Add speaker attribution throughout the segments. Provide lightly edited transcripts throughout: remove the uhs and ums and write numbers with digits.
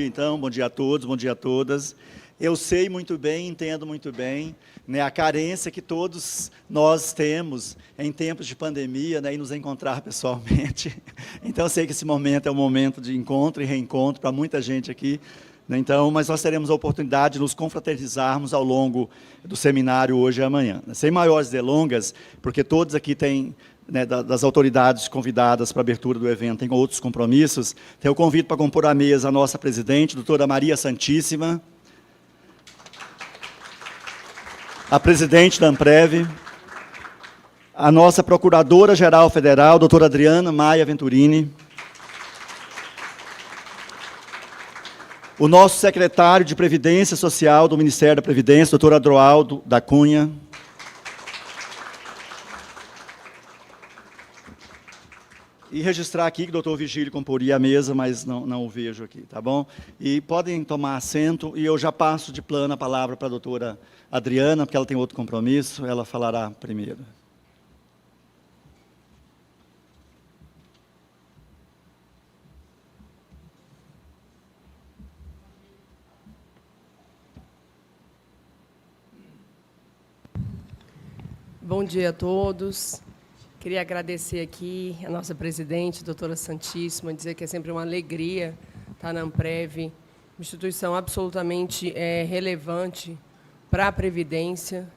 Speaker 1: Então, bom dia a todos, bom dia a todas. Eu sei muito bem, entendo muito bem, né, a carência que todos nós temos em tempos de pandemia, né, e nos encontrar pessoalmente. Então, eu sei que esse momento é um momento de encontro e reencontro para muita gente aqui, né, então, mas nós teremos a oportunidade de nos confraternizarmos ao longo do seminário hoje e amanhã. Sem maiores delongas, porque todos aqui têm, né, das autoridades convidadas para a abertura do evento, tem outros compromissos. Então, eu convido para compor a mesa a nossa presidente, doutora Maria Santíssima, a presidente da Amprev, a nossa procuradora-geral federal, doutora Adriana Maia Venturini, o nosso secretário de Previdência Social do Ministério da Previdência, doutor Adroaldo da Cunha, e registrar aqui que o doutor Vigílio comporia a mesa, mas não o vejo aqui, tá bom? E podem tomar assento, e eu já passo de plano a palavra para a doutora Adriana, porque ela tem outro compromisso, ela falará primeiro.
Speaker 2: Bom dia a todos. Queria agradecer aqui a nossa presidente, doutora Santíssima, dizer que é sempre uma alegria estar na Amprev, uma instituição absolutamente relevante para a Previdência.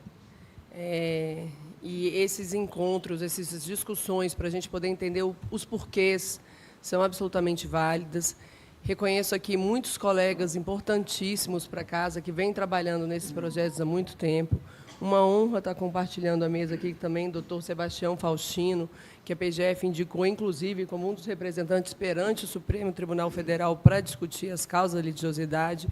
Speaker 2: E esses encontros, essas discussões, para a gente poder entender os porquês, são absolutamente válidas. Reconheço aqui muitos colegas importantíssimos para a casa, que vêm trabalhando nesses projetos há muito tempo. Uma honra estar compartilhando a mesa aqui também, o doutor Sebastião Faustino, que a PGF indicou, inclusive, como um dos representantes perante o Supremo Tribunal Federal para discutir as causas da litigiosidade.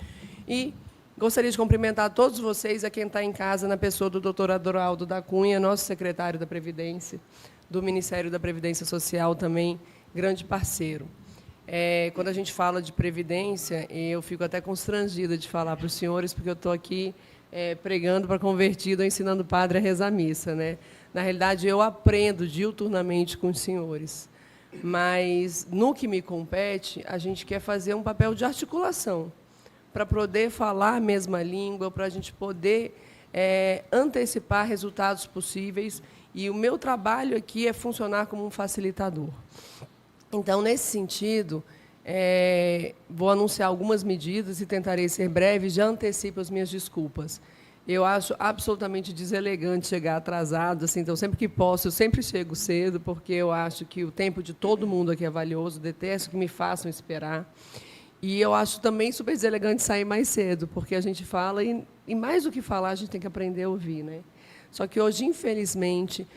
Speaker 2: E gostaria de cumprimentar todos vocês, a quem está em casa, na pessoa do doutor Adroaldo da Cunha, nosso secretário da Previdência, do Ministério da Previdência Social também, grande parceiro. Quando a gente fala de Previdência, eu fico até constrangida de falar para os senhores, porque eu estou aqui pregando para convertido, ensinando o padre a rezar a missa, né? Na realidade, eu aprendo diuturnamente com os senhores. Mas, no que me compete, a gente quer fazer um papel de articulação, para poder falar a mesma língua, para a gente poder antecipar resultados possíveis. E o meu trabalho aqui é funcionar como um facilitador. Então, nesse sentido, vou anunciar algumas medidas e tentarei ser breve, já antecipo as minhas desculpas. Eu acho absolutamente deselegante chegar atrasado, assim, então, sempre que posso, eu sempre chego cedo, porque eu acho que o tempo de todo mundo aqui é valioso, detesto que me façam esperar. E eu acho também super deselegante sair mais cedo, porque a gente fala, e mais do que falar, a gente tem que aprender a ouvir, né? Só que hoje, infelizmente,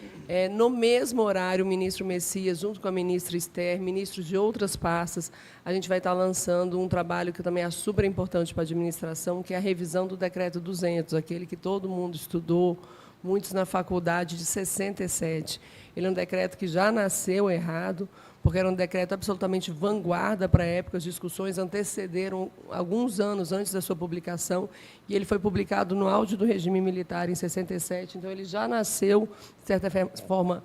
Speaker 2: no mesmo horário, o ministro Messias, junto com a ministra Esther, ministros de outras pastas, a gente vai estar lançando um trabalho que também é super importante para a administração, que é a revisão do Decreto 200, aquele que todo mundo estudou, muitos na faculdade, de 67. Ele é um decreto que já nasceu errado, porque era um decreto absolutamente vanguarda para a época, as discussões antecederam alguns anos antes da sua publicação, e ele foi publicado no auge do regime militar em 67, então ele já nasceu, de certa forma,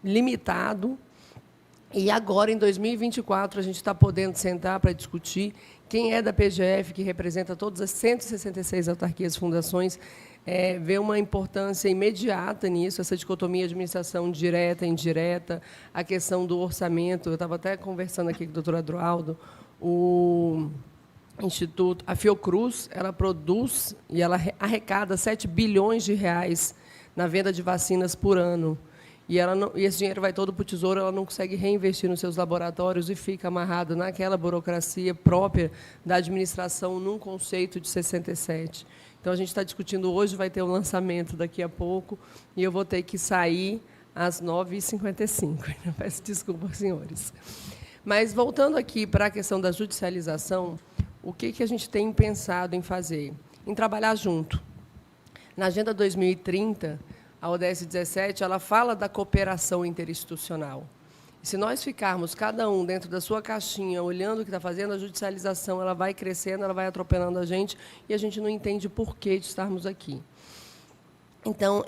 Speaker 2: limitado, e agora, em 2024, a gente está podendo sentar para discutir. Quem é da PGF, que representa todas as 166 autarquias e fundações, vê uma importância imediata nisso, essa dicotomia de administração direta e indireta, a questão do orçamento. Eu estava até conversando aqui com o doutor Adroaldo, o Instituto, a Fiocruz, ela produz e ela arrecada 7 bilhões de reais na venda de vacinas por ano. E esse dinheiro vai todo para o Tesouro, ela não consegue reinvestir nos seus laboratórios e fica amarrada naquela burocracia própria da administração num conceito de 67. Então, a gente está discutindo hoje, vai ter o lançamento daqui a pouco, e eu vou ter que sair às 9h55. Peço desculpa, senhores. Mas, voltando aqui para a questão da judicialização, o que a gente tem pensado em fazer? Em trabalhar junto. Na Agenda 2030, a ODS 17, ela fala da cooperação interinstitucional. E se nós ficarmos, cada um, dentro da sua caixinha, olhando o que está fazendo, a judicialização ela vai crescendo, ela vai atropelando a gente, e a gente não entende o porquê de estarmos aqui. Então,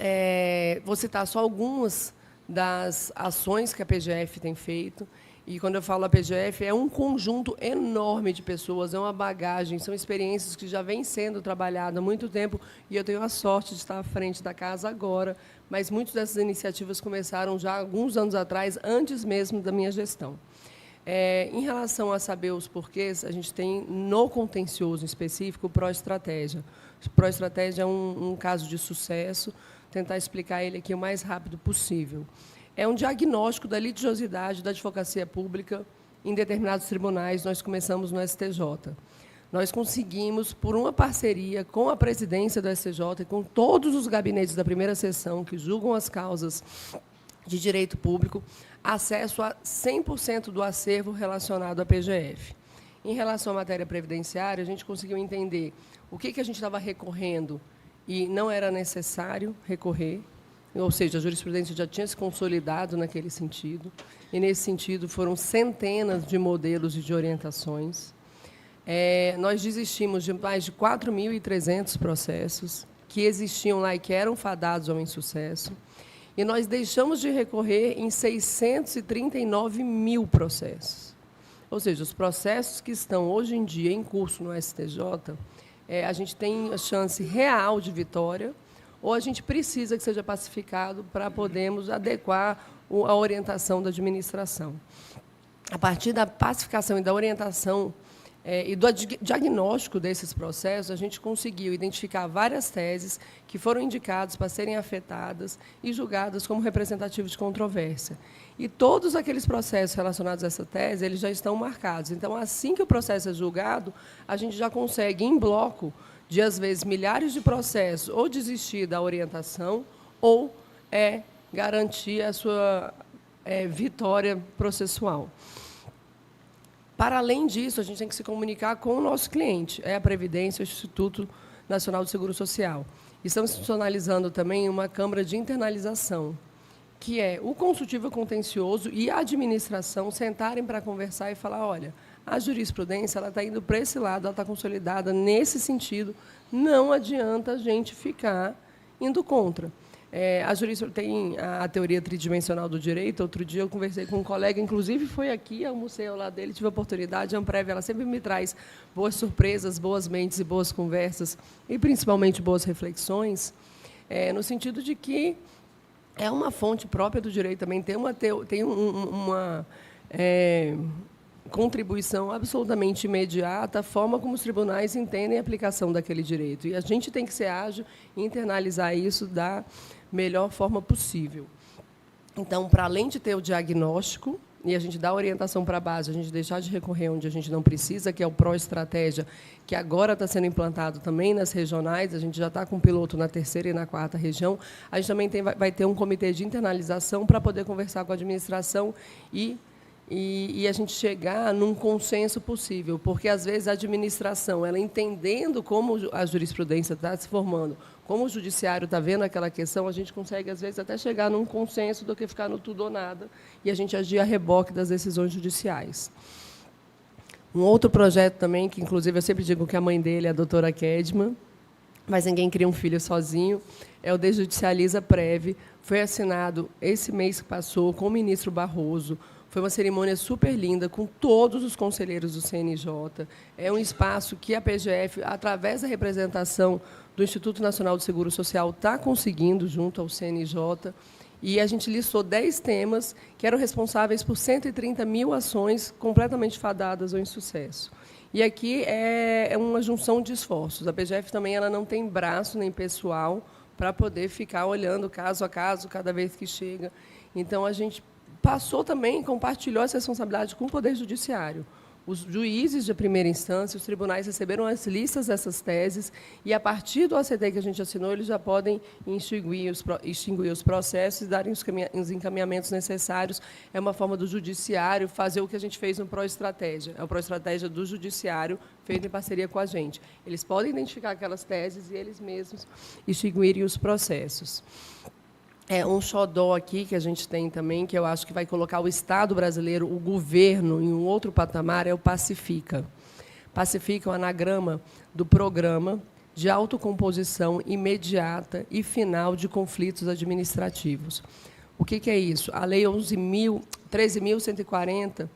Speaker 2: vou citar só algumas das ações que a PGF tem feito. E, quando eu falo a PGF, é um conjunto enorme de pessoas, é uma bagagem, são experiências que já vêm sendo trabalhadas há muito tempo, e eu tenho a sorte de estar à frente da casa agora, mas muitas dessas iniciativas começaram já há alguns anos atrás, antes mesmo da minha gestão. Em relação a saber os porquês, a gente tem, no contencioso específico, o Proestratégia. O Proestratégia é um caso de sucesso, tentar explicar ele aqui o mais rápido possível. É um diagnóstico da litigiosidade da advocacia pública em determinados tribunais. Nós começamos no STJ. Nós conseguimos, por uma parceria com a presidência do STJ e com todos os gabinetes da primeira sessão que julgam as causas de direito público, acesso a 100% do acervo relacionado à PGF. Em relação à matéria previdenciária, a gente conseguiu entender o que a gente estava recorrendo e não era necessário recorrer, ou seja, a jurisprudência já tinha se consolidado naquele sentido, e, nesse sentido, foram centenas de modelos e de orientações. Nós desistimos de mais de 4.300 processos que existiam lá e que eram fadados ao insucesso, e nós deixamos de recorrer em 639 mil processos. Ou seja, os processos que estão, hoje em dia, em curso no STJ, a gente tem a chance real de vitória, ou a gente precisa que seja pacificado para podermos adequar a orientação da administração. A partir da pacificação e da orientação e do diagnóstico desses processos, a gente conseguiu identificar várias teses que foram indicadas para serem afetadas e julgadas como representativos de controvérsia. E todos aqueles processos relacionados a essa tese, eles já estão marcados. Então, assim que o processo é julgado, a gente já consegue, em bloco, de, às vezes, milhares de processos, ou desistir da orientação, ou garantir a sua vitória processual. Para além disso, a gente tem que se comunicar com o nosso cliente, a Previdência, o Instituto Nacional do Seguro Social. Estamos institucionalizando também uma câmara de internalização, que é o consultivo contencioso e a administração sentarem para conversar e falar, olha, a jurisprudência ela está indo para esse lado, ela está consolidada nesse sentido, não adianta a gente ficar indo contra. A jurisprudência tem a teoria tridimensional do direito. Outro dia eu conversei com um colega, inclusive foi aqui, almocei ao lado dele, tive a oportunidade, a Amprev, ela sempre me traz boas surpresas, boas mentes e boas conversas, e principalmente boas reflexões, no sentido de que é uma fonte própria do direito também, tem uma contribuição absolutamente imediata à forma como os tribunais entendem a aplicação daquele direito. E a gente tem que ser ágil e internalizar isso da melhor forma possível. Então, para além de ter o diagnóstico, e a gente dá orientação para a base, a gente deixar de recorrer onde a gente não precisa, que é o Proestratégia, que agora está sendo implantado também nas regionais, a gente já está com piloto na 3ª e na 4ª região, a gente também vai ter um comitê de internalização para poder conversar com a administração e a gente chegar num consenso possível, porque, às vezes, a administração, ela entendendo como a jurisprudência está se formando, como o judiciário está vendo aquela questão, a gente consegue, às vezes, até chegar num consenso do que ficar no tudo ou nada e a gente agir a reboque das decisões judiciais. Um outro projeto também, que, inclusive, eu sempre digo que a mãe dele é a doutora Kedman, mas ninguém cria um filho sozinho, é o Desjudicializa Prev. Foi assinado esse mês que passou com o ministro Barroso. Foi uma cerimônia super linda, com todos os conselheiros do CNJ. É um espaço que a PGF, através da representação do Instituto Nacional do Seguro Social, está conseguindo, junto ao CNJ. E a gente listou 10 temas que eram responsáveis por 130 mil ações completamente fadadas ao insucesso. E aqui é uma junção de esforços. A PGF também ela não tem braço nem pessoal para poder ficar olhando caso a caso cada vez que chega. Então, a gente passou também, compartilhou essa responsabilidade com o Poder Judiciário. Os juízes de primeira instância, os tribunais receberam as listas dessas teses e, a partir do ACT que a gente assinou, eles já podem extinguir os processos e darem os encaminhamentos necessários. É uma forma do Judiciário fazer o que a gente fez no Proestratégia. É o Proestratégia do Judiciário, feito em parceria com a gente. Eles podem identificar aquelas teses e eles mesmos extinguirem os processos. Um xodó aqui que a gente tem também, que eu acho que vai colocar o Estado brasileiro, o governo, em um outro patamar, é o Pacifica. Pacifica é um anagrama do Programa de Autocomposição Imediata e Final de Conflitos Administrativos. O que é isso? A Lei 13.140,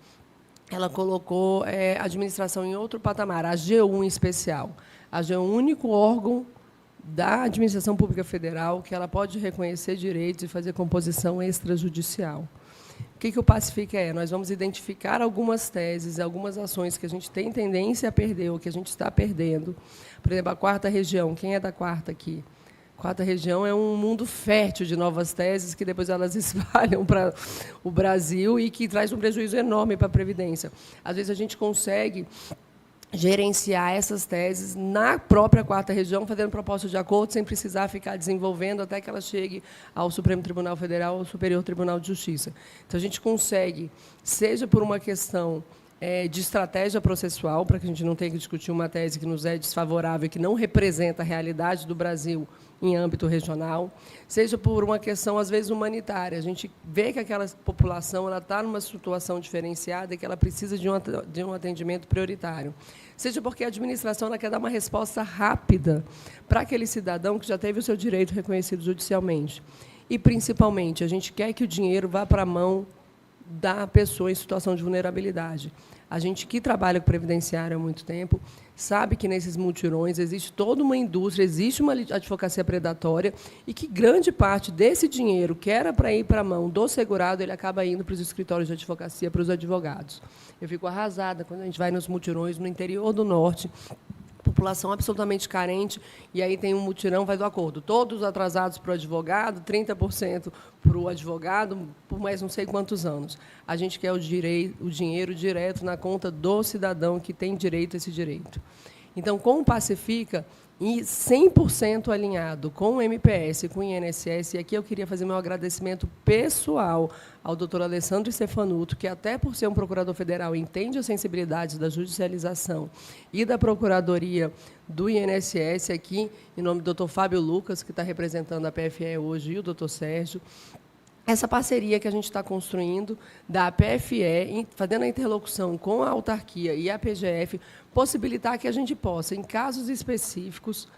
Speaker 2: ela colocou a administração em outro patamar, a AGU em especial. A AGU é o único órgão da administração pública federal que ela pode reconhecer direitos e fazer composição extrajudicial. O que o Pacifica é? Nós vamos identificar algumas teses, algumas ações que a gente tem tendência a perder, ou que a gente está perdendo. Por exemplo, a quarta região. Quem é da quarta aqui? A quarta região é um mundo fértil de novas teses, que depois elas espalham para o Brasil e que traz um prejuízo enorme para a Previdência. Às vezes, a gente consegue gerenciar essas teses na própria quarta região, fazendo proposta de acordo, sem precisar ficar desenvolvendo até que ela chegue ao Supremo Tribunal Federal ou ao Superior Tribunal de Justiça. Então, a gente consegue, seja por uma questão de estratégia processual, para que a gente não tenha que discutir uma tese que nos é desfavorável e que não representa a realidade do Brasil em âmbito regional, seja por uma questão, às vezes, humanitária. A gente vê que aquela população está numa situação diferenciada e que ela precisa de um atendimento prioritário. Seja porque a administração ela quer dar uma resposta rápida para aquele cidadão que já teve o seu direito reconhecido judicialmente. E, principalmente, a gente quer que o dinheiro vá para a mão da pessoa em situação de vulnerabilidade. A gente que trabalha com previdenciário há muito tempo sabe que nesses mutirões existe toda uma indústria, existe uma advocacia predatória e que grande parte desse dinheiro que era para ir para a mão do segurado, ele acaba indo para os escritórios de advocacia, para os advogados. Eu fico arrasada quando a gente vai nos mutirões no interior do Norte, população absolutamente carente, e aí tem um mutirão, vai do acordo. Todos atrasados para o advogado, 30% para o advogado, por mais não sei quantos anos. A gente quer o dinheiro direto na conta do cidadão que tem direito a esse direito. Então, com o Pacifica, e 100% alinhado com o MPS e com o INSS, e aqui eu queria fazer meu agradecimento pessoal ao doutor Alessandro Stefanuto, que, até por ser um procurador federal, entende as sensibilidades da judicialização e da Procuradoria do INSS, aqui, em nome do doutor Fábio Lucas, que está representando a PFE hoje, e o doutor Sérgio. Essa parceria que a gente está construindo da PFE, fazendo a interlocução com a autarquia e a PGF, possibilitar que a gente possa, em casos específicos,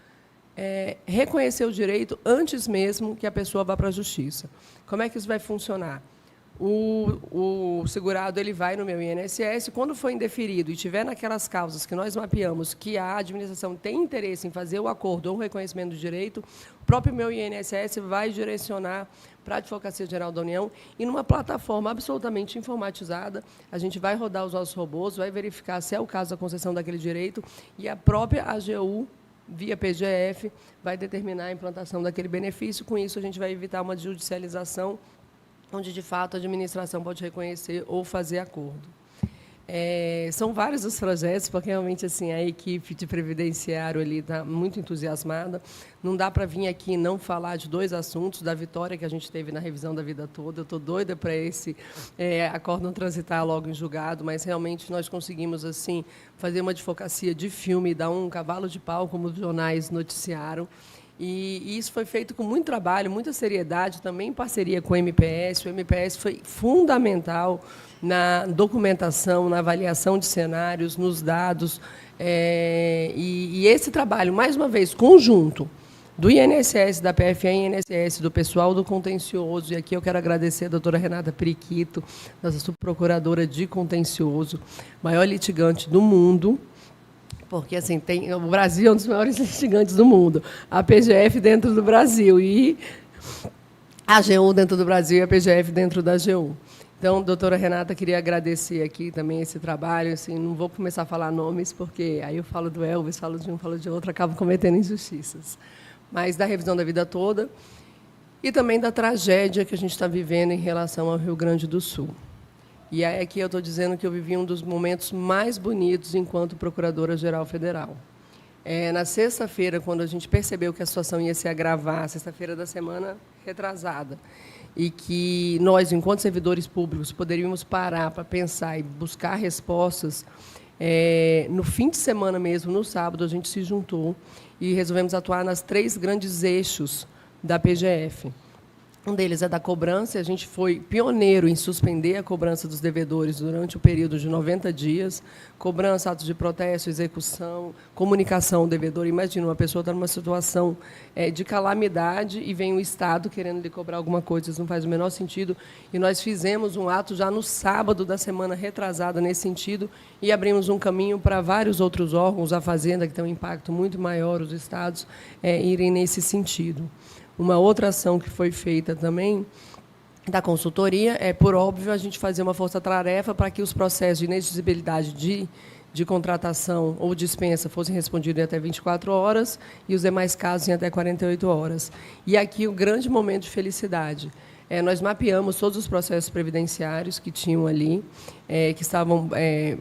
Speaker 2: reconhecer o direito antes mesmo que a pessoa vá para a justiça. Como é que isso vai funcionar? O segurado ele vai no meu INSS, quando for indeferido e tiver naquelas causas que nós mapeamos que a administração tem interesse em fazer o acordo ou o reconhecimento do direito, o próprio meu INSS vai direcionar para a Advocacia Geral da União e, numa plataforma absolutamente informatizada, a gente vai rodar os nossos robôs, vai verificar se é o caso da concessão daquele direito e a própria AGU, via PGF, vai determinar a implantação daquele benefício. Com isso, a gente vai evitar uma judicialização onde, de fato, a administração pode reconhecer ou fazer acordo. São vários os projetos, porque, realmente, assim, a equipe de previdenciário ali está muito entusiasmada. Não dá para vir aqui e não falar de dois assuntos, da vitória que a gente teve na revisão da vida toda. Eu estou doida para esse acórdão transitar logo em julgado, mas, realmente, nós conseguimos assim fazer uma advocacia de filme, dar um cavalo de pau, como os jornais noticiaram. E isso foi feito com muito trabalho, muita seriedade, também em parceria com o MPS. O MPS foi fundamental na documentação, na avaliação de cenários, nos dados. E esse trabalho, mais uma vez, conjunto, do INSS, da PFE e INSS, do pessoal do contencioso, e aqui eu quero agradecer a doutora Renata Periquito, nossa subprocuradora de contencioso, maior litigante do mundo, porque assim, o Brasil é um dos maiores litigantes do mundo, a PGF dentro do Brasil, e a AGU dentro do Brasil e a PGF dentro da AGU. Então, doutora Renata, queria agradecer aqui também esse trabalho. Assim, não vou começar a falar nomes, porque aí eu falo do Elvis, falo de um, falo de outro, acabo cometendo injustiças. Mas da revisão da vida toda e também da tragédia que a gente está vivendo em relação ao Rio Grande do Sul. E aí aqui eu estou dizendo que eu vivi um dos momentos mais bonitos enquanto Procuradora-Geral Federal. Na sexta-feira, quando a gente percebeu que a situação ia se agravar, sexta-feira da semana retrasada, e que nós, enquanto servidores públicos, poderíamos parar para pensar e buscar respostas, no fim de semana mesmo, no sábado, a gente se juntou e resolvemos atuar nas 3 grandes eixos da PGF. Um deles é da cobrança, a gente foi pioneiro em suspender a cobrança dos devedores durante o período de 90 dias. Cobrança, atos de protesto, execução, comunicação ao devedor. Imagina, uma pessoa está numa situação de calamidade e vem o Estado querendo lhe cobrar alguma coisa, isso não faz o menor sentido. E nós fizemos um ato já no sábado da semana retrasada nesse sentido e abrimos um caminho para vários outros órgãos, a Fazenda, que tem um impacto muito maior, os estados, irem nesse sentido. Uma outra ação que foi feita também da consultoria é, por óbvio, a gente fazer uma força-tarefa para que os processos de inexigibilidade de contratação ou dispensa fossem respondidos em até 24 horas e os demais casos em até 48 horas. E aqui o grande momento de felicidade. Nós mapeamos todos os processos previdenciários que tinham ali, que estavam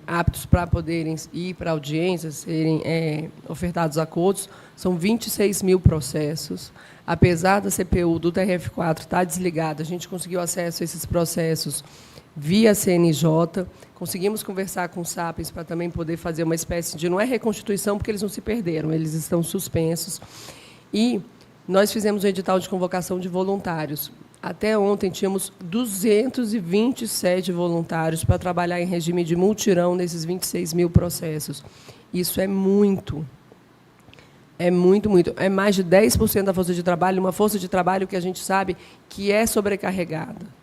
Speaker 2: aptos para poderem ir para audiências, serem ofertados acordos. São 26 mil processos. Apesar da CPU do TRF4 estar desligada, a gente conseguiu acesso a esses processos via CNJ, conseguimos conversar com os SAPES para também poder fazer uma espécie de... Não é reconstituição, porque eles não se perderam, eles estão suspensos. E nós fizemos um edital de convocação de voluntários. Até ontem, tínhamos 227 voluntários para trabalhar em regime de multirão nesses 26 mil processos. Isso é muito. É muito, muito. É mais de 10% da força de trabalho, uma força de trabalho que a gente sabe que é sobrecarregada.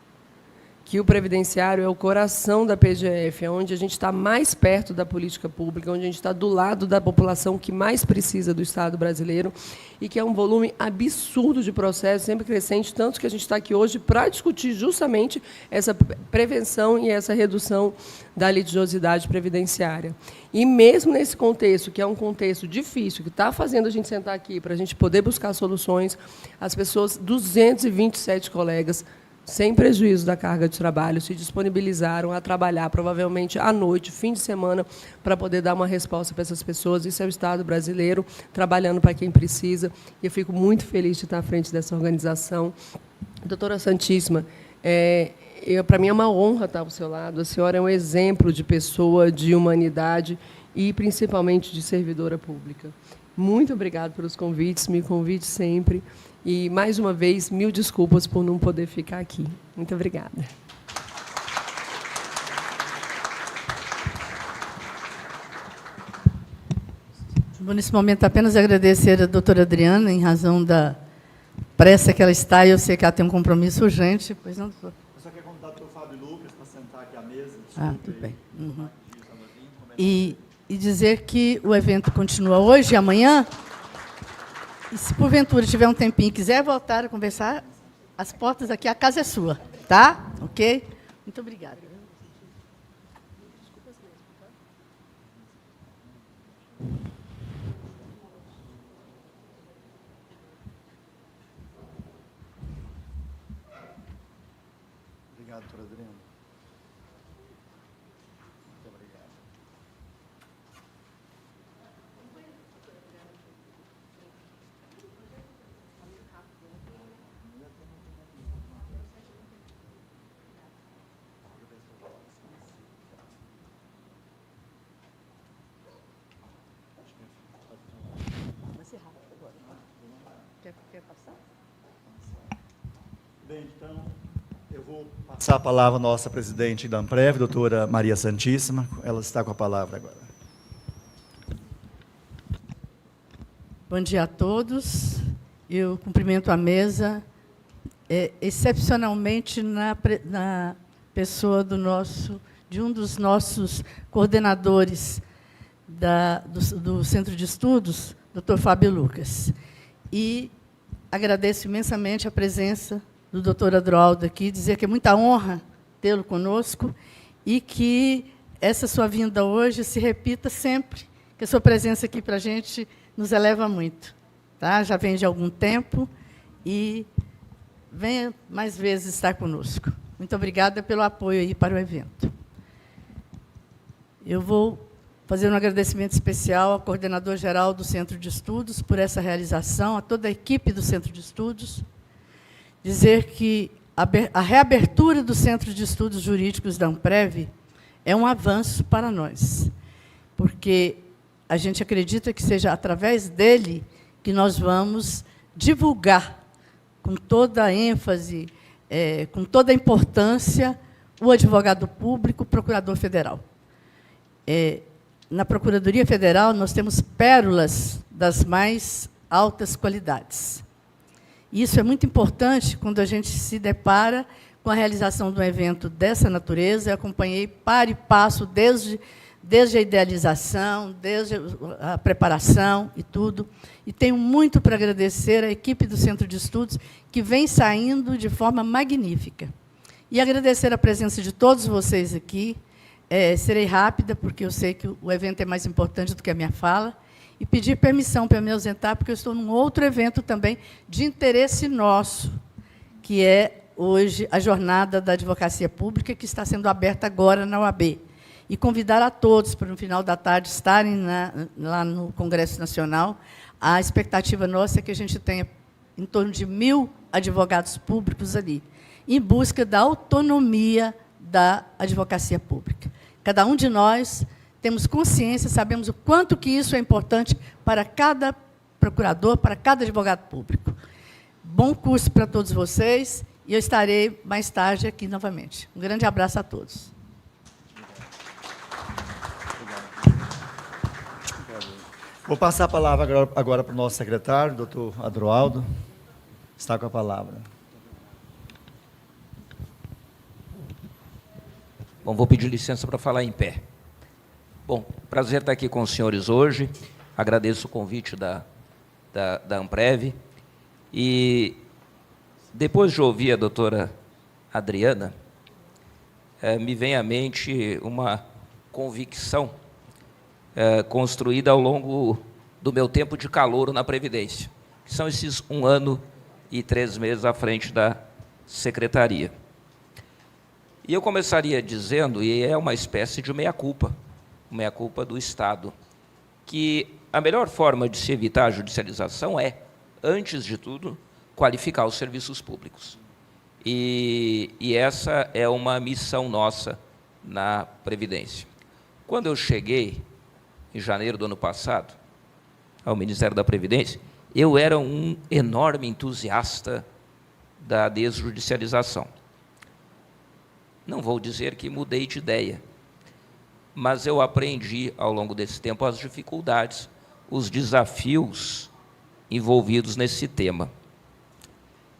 Speaker 2: Que o previdenciário é o coração da PGF, é onde a gente está mais perto da política pública, onde a gente está do lado da população que mais precisa do Estado brasileiro e que é um volume absurdo de processos, sempre crescente, tanto que a gente está aqui hoje para discutir justamente essa prevenção e essa redução da litigiosidade previdenciária. E mesmo nesse contexto, que é um contexto difícil, que está fazendo a gente sentar aqui para a gente poder buscar soluções, as pessoas, 227 colegas, sem prejuízo da carga de trabalho, se disponibilizaram a trabalhar, provavelmente à noite, fim de semana, para poder dar uma resposta para essas pessoas. Isso é o Estado brasileiro, trabalhando para quem precisa. E eu fico muito feliz de estar à frente dessa organização. Doutora Santíssima, para mim é uma honra estar ao seu lado. A senhora é um exemplo de pessoa, de humanidade e, principalmente, de servidora pública. Muito obrigada pelos convites, me convide sempre. E, mais uma vez, mil desculpas por não poder ficar aqui. Muito obrigada.
Speaker 3: Vou, nesse momento, apenas agradecer a doutora Adriana, em razão da pressa que ela está, e eu sei que ela tem um compromisso urgente. Pois não, doutor?
Speaker 1: Eu só quero convidar o doutor Fábio Lucas para sentar aqui à mesa.
Speaker 3: Tudo bem. Uhum. E dizer que o evento continua hoje e amanhã. E se, porventura, tiver um tempinho e quiser voltar a conversar, as portas aqui, a casa é sua, tá? Ok? Muito obrigada.
Speaker 1: Obrigado, doutora Adriana. Muito obrigado.
Speaker 3: Quer passar?
Speaker 1: Bem, então, eu vou passar a palavra à nossa presidente da Amprev, doutora Maria Santíssima. Ela está com a palavra agora.
Speaker 3: Bom dia a todos. Eu cumprimento a mesa, excepcionalmente na pessoa de um dos nossos coordenadores do Centro de Estudos, doutor Fábio Lucas. E agradeço imensamente a presença do doutor Adroaldo aqui, dizer que é muita honra tê-lo conosco e que essa sua vinda hoje se repita sempre, que a sua presença aqui para a gente nos eleva muito. Tá? Já vem de algum tempo e venha mais vezes estar conosco. Muito obrigada pelo apoio aí para o evento. Eu vou fazer um agradecimento especial ao coordenador-geral do Centro de Estudos por essa realização, a toda a equipe do Centro de Estudos, dizer que a reabertura do Centro de Estudos Jurídicos da Amprev é um avanço para nós, porque a gente acredita que seja através dele que nós vamos divulgar com toda a ênfase, com toda a importância, o advogado público, o procurador federal. Na Procuradoria Federal, nós temos pérolas das mais altas qualidades. Isso é muito importante quando a gente se depara com a realização de um evento dessa natureza. Eu acompanhei para e passo desde a idealização, desde a preparação e tudo. E tenho muito para agradecer à equipe do Centro de Estudos, que vem saindo de forma magnífica. E agradecer a presença de todos vocês aqui. Serei rápida, porque eu sei que o evento é mais importante do que a minha fala. E pedir permissão para me ausentar, porque eu estou num outro evento também de interesse nosso, que é, hoje, a Jornada da Advocacia Pública, que está sendo aberta agora na UAB. E convidar a todos para, no final da tarde, estarem lá no Congresso Nacional. A expectativa nossa é que a gente tenha em torno de 1.000 advogados públicos ali, em busca da autonomia da advocacia pública. Cada um de nós temos consciência, sabemos o quanto que isso é importante para cada procurador, para cada advogado público. Bom curso para todos vocês, e eu estarei mais tarde aqui novamente. Um grande abraço a todos.
Speaker 1: Vou passar a palavra agora para o nosso secretário, doutor Adroaldo. Está com a palavra.
Speaker 4: Bom, vou pedir licença para falar em pé. Bom, prazer estar aqui com os senhores hoje. Agradeço o convite da Amprev. E, depois de ouvir a doutora Adriana, me vem à mente uma convicção construída ao longo do meu tempo de calouro na Previdência, que são esses 1 ano e 3 meses à frente da Secretaria. E eu começaria dizendo, e é uma espécie de meia-culpa do Estado, que a melhor forma de se evitar a judicialização é, antes de tudo, qualificar os serviços públicos. E essa é uma missão nossa na Previdência. Quando eu cheguei, em janeiro do ano passado, ao Ministério da Previdência, eu era um enorme entusiasta da desjudicialização. Não vou dizer que mudei de ideia, mas eu aprendi, ao longo desse tempo, as dificuldades, os desafios envolvidos nesse tema.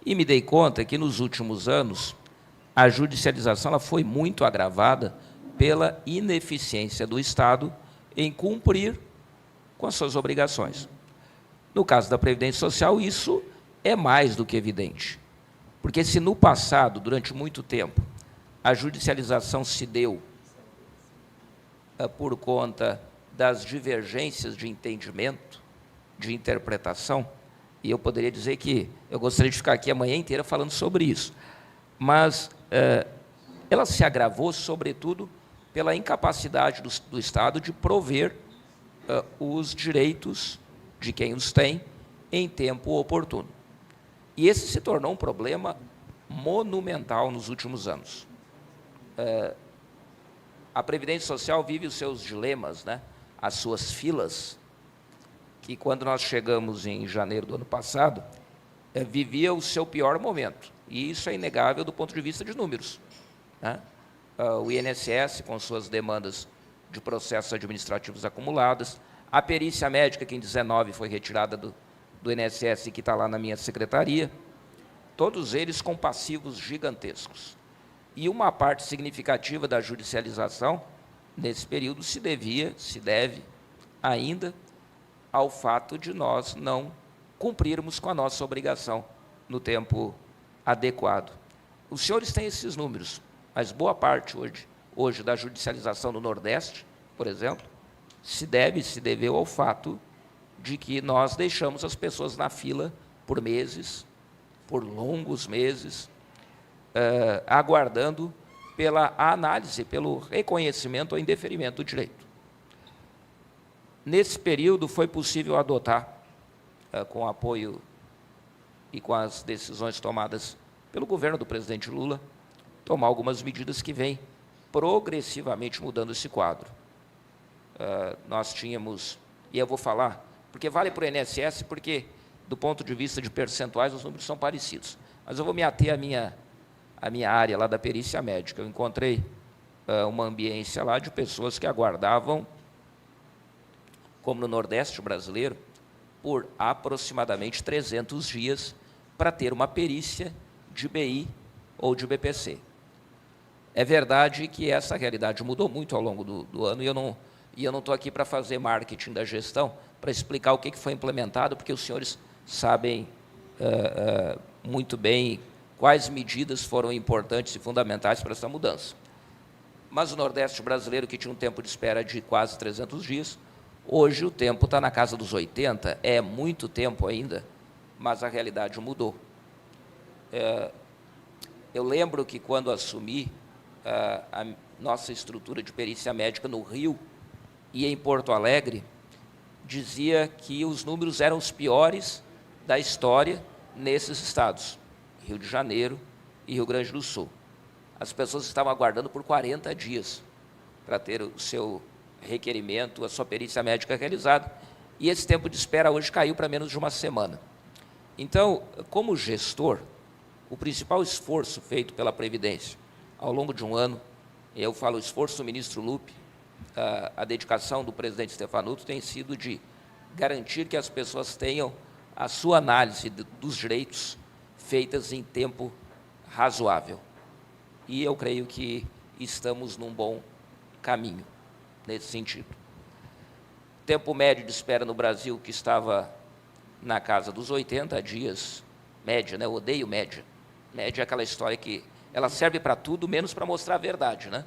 Speaker 4: E me dei conta que, nos últimos anos, a judicialização ela foi muito agravada pela ineficiência do Estado em cumprir com as suas obrigações. No caso da Previdência Social, isso é mais do que evidente. Porque se no passado, durante muito tempo, a judicialização se deu por conta das divergências de entendimento, de interpretação, e eu poderia dizer que eu gostaria de ficar aqui a manhã inteira falando sobre isso, mas ela se agravou, sobretudo, pela incapacidade do Estado de prover os direitos de quem os tem em tempo oportuno. E esse se tornou um problema monumental nos últimos anos. A Previdência Social vive os seus dilemas, né? As suas filas, que, quando nós chegamos em janeiro do ano passado, vivia o seu pior momento. E isso é inegável do ponto de vista de números, né? O INSS, com suas demandas de processos administrativos acumuladas, a perícia médica, que em 19 foi retirada do INSS e que está lá na minha secretaria, todos eles com passivos gigantescos. E uma parte significativa da judicialização, nesse período, se deve ainda ao fato de nós não cumprirmos com a nossa obrigação no tempo adequado. Os senhores têm esses números, mas boa parte hoje da judicialização no Nordeste, por exemplo, se deveu ao fato de que nós deixamos as pessoas na fila por meses, por longos meses, aguardando pela análise, pelo reconhecimento ou indeferimento do direito. Nesse período, foi possível adotar, com o apoio e com as decisões tomadas pelo governo do presidente Lula, tomar algumas medidas que vêm progressivamente mudando esse quadro. Nós tínhamos, e eu vou falar, porque vale para o INSS, porque do ponto de vista de percentuais, os números são parecidos. Mas eu vou me ater à minha área lá da perícia médica. Eu encontrei uma ambiência lá de pessoas que aguardavam, como no Nordeste brasileiro, por aproximadamente 300 dias para ter uma perícia de BI ou de BPC. É verdade que essa realidade mudou muito ao longo do ano, e eu não estou aqui para fazer marketing da gestão, para explicar o que foi implementado, porque os senhores sabem muito bem quais medidas foram importantes e fundamentais para essa mudança. Mas o Nordeste brasileiro, que tinha um tempo de espera de quase 300 dias, hoje o tempo está na casa dos 80, é muito tempo ainda, mas a realidade mudou. Eu lembro que, quando assumi a nossa estrutura de perícia médica no Rio e em Porto Alegre, dizia que os números eram os piores da história nesses estados, Rio de Janeiro e Rio Grande do Sul. As pessoas estavam aguardando por 40 dias para ter o seu requerimento, a sua perícia médica realizada, e esse tempo de espera hoje caiu para menos de uma semana. Então, como gestor, o principal esforço feito pela Previdência ao longo de um ano, eu falo o esforço do ministro Lupe, a dedicação do presidente Stefanuto tem sido de garantir que as pessoas tenham a sua análise dos direitos feitas em tempo razoável. E eu creio que estamos num bom caminho nesse sentido. Tempo médio de espera no Brasil, que estava na casa dos 80 dias, média, né? Eu odeio média. Média é aquela história que ela serve para tudo, menos para mostrar a verdade, né?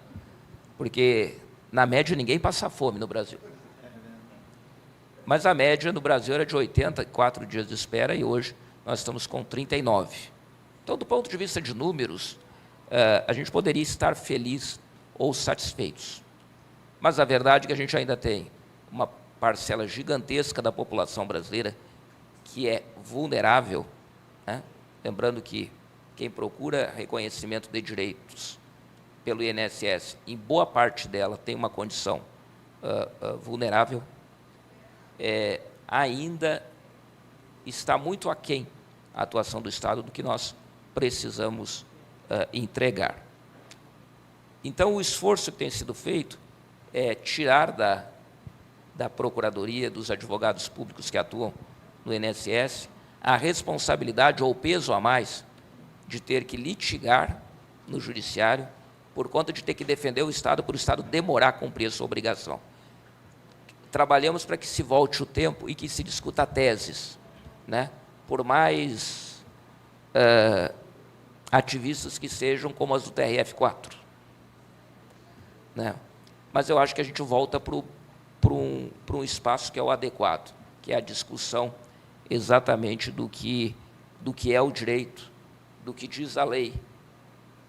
Speaker 4: Porque, na média, ninguém passa fome no Brasil. Mas a média no Brasil era de 84 dias de espera e hoje nós estamos com 39. Então, do ponto de vista de números, a gente poderia estar feliz ou satisfeitos. Mas a verdade é que a gente ainda tem uma parcela gigantesca da população brasileira que é vulnerável, né? Lembrando que quem procura reconhecimento de direitos pelo INSS, em boa parte dela tem uma condição vulnerável, ainda está muito aquém a atuação do Estado do que nós precisamos entregar. Então, o esforço que tem sido feito é tirar da Procuradoria, dos advogados públicos que atuam no INSS, a responsabilidade ou o peso a mais de ter que litigar no judiciário por conta de ter que defender o Estado, por o Estado demorar a cumprir a sua obrigação. Trabalhamos para que se volte o tempo e que se discuta teses, né? Por mais ativistas que sejam, como as do TRF4. Né? Mas eu acho que a gente volta para um espaço que é o adequado, que é a discussão exatamente do que é o direito, do que diz a lei,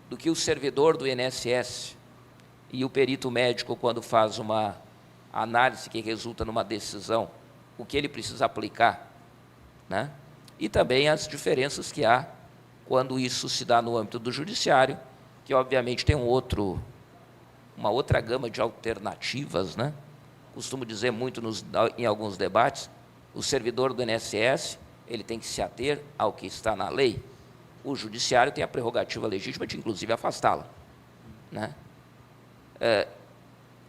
Speaker 4: do que o servidor do INSS e o perito médico, quando faz uma análise que resulta numa decisão, o que ele precisa aplicar, né? E também as diferenças que há quando isso se dá no âmbito do judiciário, que obviamente tem uma outra gama de alternativas, né? Costumo dizer muito em alguns debates, o servidor do INSS, ele tem que se ater ao que está na lei. O judiciário tem a prerrogativa legítima de, inclusive, afastá-la, né?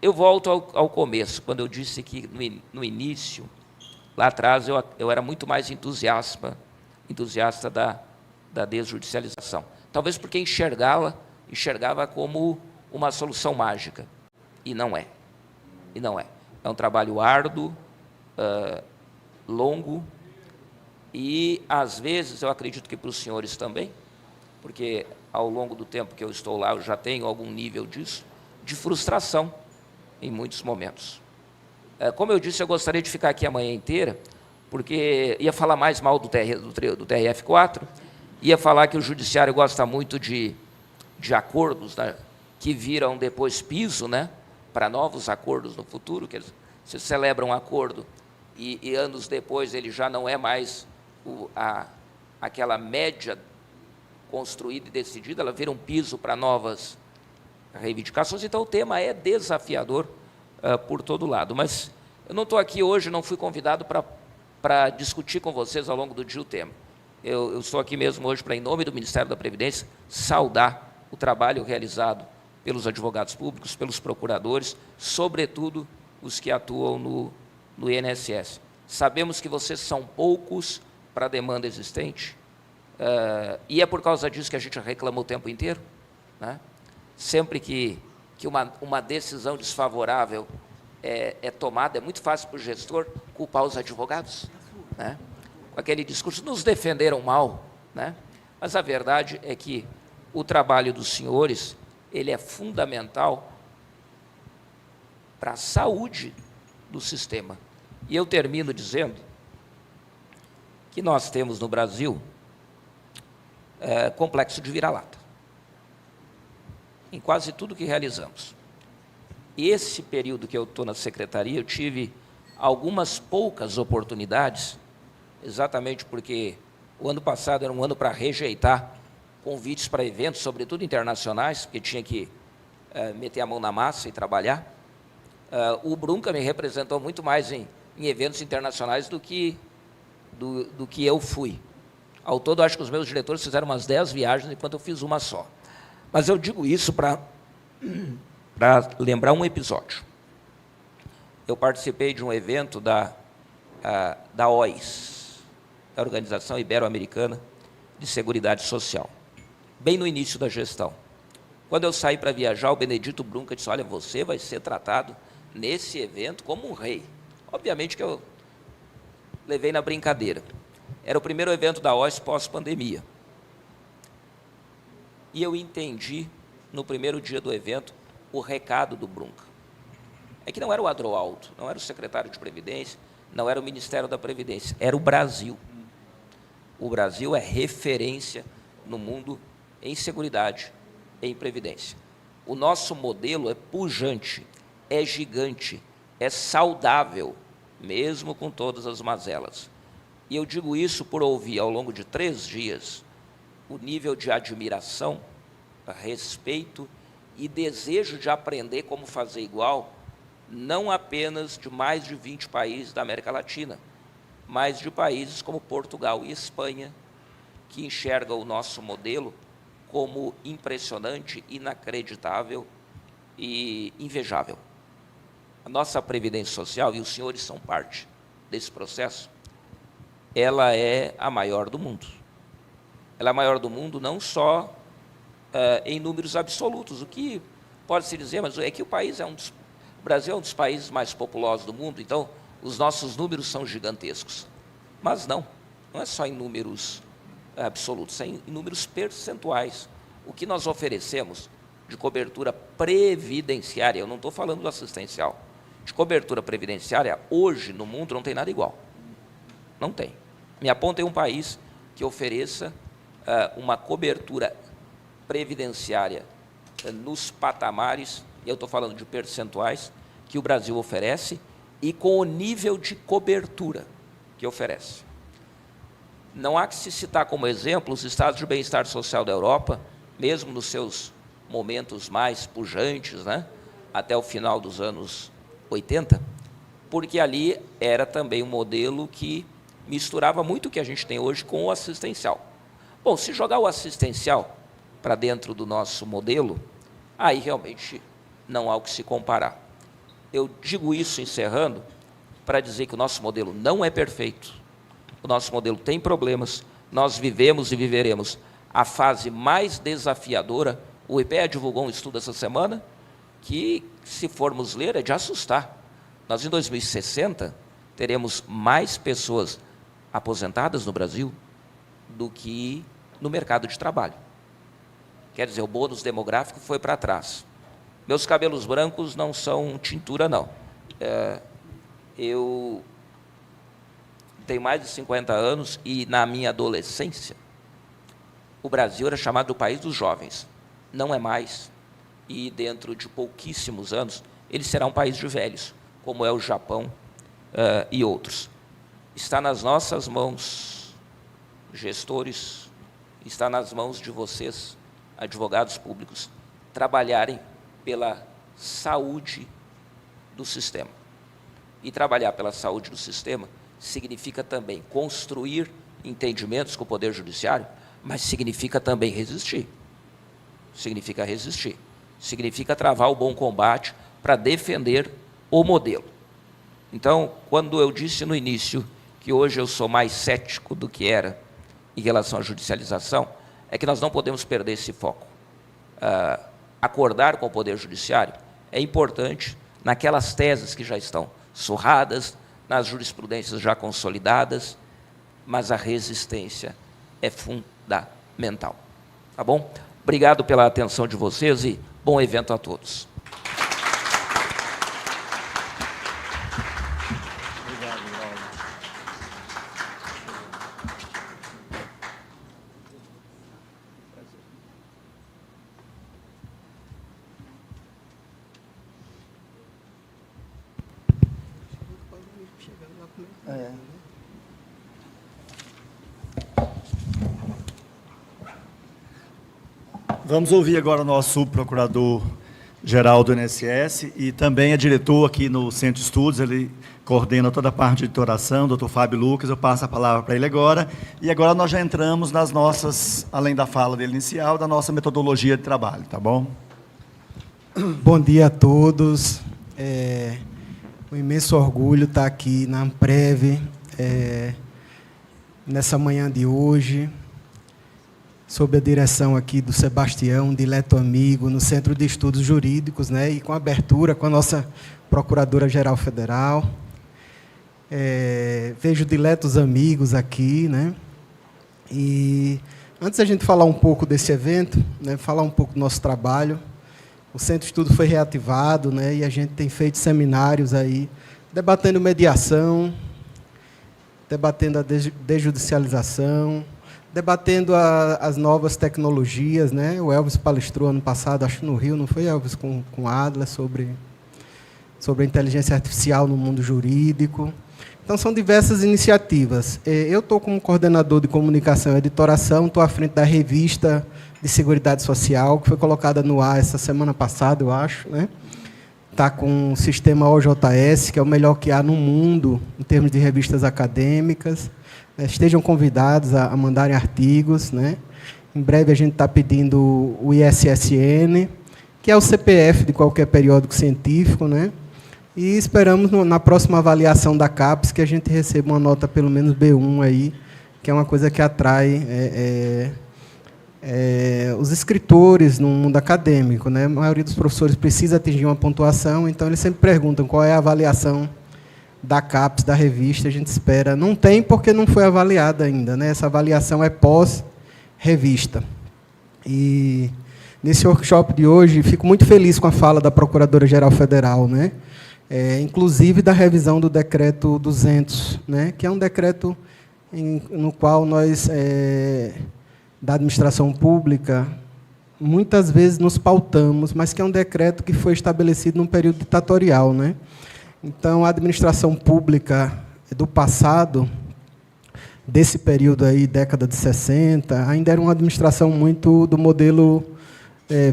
Speaker 4: Eu volto ao começo, quando eu disse que, no início, lá atrás, eu era muito mais entusiasta da desjudicialização. Talvez porque enxergava como uma solução mágica. E não é. É um trabalho árduo, longo, e, às vezes, eu acredito que para os senhores também, porque, ao longo do tempo que eu estou lá, eu já tenho algum nível disso, de frustração, em muitos momentos. Como eu disse, eu gostaria de ficar aqui a manhã inteira, porque ia falar mais mal do TRF4, ia falar que o judiciário gosta muito de acordos, né, que viram depois piso, né, para novos acordos no futuro, que se celebra um acordo e anos depois ele já não é mais aquela média construída e decidida, ela vira um piso para novas reivindicações. Então, o tema é desafiador por todo lado. Mas eu não estou aqui hoje, não fui convidado para para discutir com vocês ao longo do dia o tema. Eu estou aqui mesmo hoje para, em nome do Ministério da Previdência, saudar o trabalho realizado pelos advogados públicos, pelos procuradores, sobretudo os que atuam no INSS. Sabemos que vocês são poucos para a demanda existente, e é por causa disso que a gente reclama o tempo inteiro, né? Sempre que uma decisão desfavorável é tomada, é muito fácil para o gestor culpar os advogados, né? Com aquele discurso, nos defenderam mal, né? Mas a verdade é que o trabalho dos senhores, ele é fundamental para a saúde do sistema. E eu termino dizendo que nós temos no Brasil complexo de vira-lata em quase tudo que realizamos. Esse período que eu estou na secretaria, eu tive algumas poucas oportunidades, exatamente porque o ano passado era um ano para rejeitar convites para eventos, sobretudo internacionais, porque tinha que meter a mão na massa e trabalhar. O Brunca me representou muito mais em eventos internacionais do que eu fui. Ao todo, acho que os meus diretores fizeram umas 10 viagens, enquanto eu fiz uma só. Mas eu digo isso para lembrar um episódio. Eu participei de um evento da OIS, da Organização Ibero-Americana de Seguridade Social, bem no início da gestão. Quando eu saí para viajar, o Benedito Brunca disse, olha, você vai ser tratado nesse evento como um rei. Obviamente que eu levei na brincadeira. Era o primeiro evento da OIS pós-pandemia. E eu entendi, no primeiro dia do evento, o recado do Brunca. É que não era o Adroaldo, não era o secretário de Previdência, não era o Ministério da Previdência, era o Brasil. O Brasil é referência no mundo em seguridade, em previdência. O nosso modelo é pujante, é gigante, é saudável, mesmo com todas as mazelas. E eu digo isso por ouvir, ao longo de 3 dias, o nível de admiração, respeito e desejo de aprender como fazer igual, não apenas de mais de 20 países da América Latina, mas de países como Portugal e Espanha, que enxergam o nosso modelo como impressionante, inacreditável e invejável. A nossa Previdência Social, e os senhores são parte desse processo, ela é a maior do mundo. Ela é a maior do mundo não só em números absolutos, o que pode-se dizer, mas é que o Brasil é um dos países mais populosos do mundo, então os nossos números são gigantescos. Mas não é só em números absolutos, é em números percentuais. O que nós oferecemos de cobertura previdenciária, eu não estou falando do assistencial, de cobertura previdenciária, hoje no mundo não tem nada igual. Não tem. Me apontem um país que ofereça uma cobertura previdenciária nos patamares, e eu estou falando de percentuais, que o Brasil oferece, e com o nível de cobertura que oferece. Não há que se citar como exemplo os estados de bem-estar social da Europa, mesmo nos seus momentos mais pujantes, né, até o final dos anos 80, porque ali era também um modelo que misturava muito o que a gente tem hoje com o assistencial. Bom, se jogar o assistencial para dentro do nosso modelo, aí realmente não há o que se comparar. Eu digo isso encerrando para dizer que o nosso modelo não é perfeito, o nosso modelo tem problemas, nós vivemos e viveremos a fase mais desafiadora. O IPEA divulgou um estudo essa semana que, se formos ler, é de assustar. Nós, em 2060, teremos mais pessoas aposentadas no Brasil do que no mercado de trabalho. Quer dizer, o bônus demográfico foi para trás. Meus cabelos brancos não são tintura, não. Eu tenho mais de 50 anos e, na minha adolescência, o Brasil era chamado o país dos jovens. Não é mais. E, dentro de pouquíssimos anos, ele será um país de velhos, como é o Japão e outros. Está nas nossas mãos, gestores, está nas mãos de vocês, advogados públicos, trabalharem pela saúde do sistema. E trabalhar pela saúde do sistema significa também construir entendimentos com o Poder Judiciário, mas significa também resistir. Significa resistir. Significa travar o bom combate para defender o modelo. Então, quando eu disse no início que hoje eu sou mais cético do que era em relação à judicialização, é que nós não podemos perder esse foco. Acordar com o Poder Judiciário é importante naquelas teses que já estão surradas, nas jurisprudências já consolidadas, mas a resistência é fundamental. Tá bom? Obrigado pela atenção de vocês e bom evento a todos.
Speaker 1: Vamos ouvir agora o nosso subprocurador-geral do INSS e também é diretor aqui no Centro de Estudos, ele coordena toda a parte de editoração, doutor Fábio Lucas, eu passo a palavra para ele agora. E agora nós já entramos nas nossas, além da fala dele inicial, da nossa metodologia de trabalho, tá bom?
Speaker 5: Bom dia a todos. Um imenso orgulho estar aqui na Amprev, nessa manhã de hoje, sob a direção aqui do Sebastião, dileto amigo, no Centro de Estudos Jurídicos, né, e com abertura com a nossa Procuradora-Geral Federal. Vejo diletos amigos aqui, né, e antes da gente falar um pouco desse evento, né, falar um pouco do nosso trabalho, o Centro de Estudo foi reativado, né, e a gente tem feito seminários aí, debatendo mediação, debatendo a desjudicialização, debatendo as novas tecnologias, né? O Elvis palestrou ano passado, acho no Rio, não foi, Elvis, com Adler, sobre a inteligência artificial no mundo jurídico. Então, são diversas iniciativas. Eu estou como coordenador de comunicação e editoração, estou à frente da revista de Seguridade Social, que foi colocada no ar essa semana passada, eu acho, né? Está com o sistema OJS, que é o melhor que há no mundo, em termos de revistas acadêmicas. Estejam convidados a mandarem artigos, né? Em breve a gente está pedindo o ISSN, que é o CPF de qualquer periódico científico, né? E esperamos na próxima avaliação da CAPES que a gente receba uma nota pelo menos B1 aí, que é uma coisa que atrai os escritores no mundo acadêmico, né? A maioria dos professores precisa atingir uma pontuação, então eles sempre perguntam qual é a avaliação da CAPES, da revista, a gente espera. Não tem porque não foi avaliada ainda, né? Essa avaliação é pós-revista. E nesse workshop de hoje, fico muito feliz com a fala da Procuradora-Geral Federal, né? Inclusive da revisão do Decreto 200, né? Que é um decreto no qual nós, da administração pública, muitas vezes nos pautamos, mas que é um decreto que foi estabelecido num período ditatorial, né? Então, a administração pública do passado, desse período aí, década de 60, ainda era uma administração muito do modelo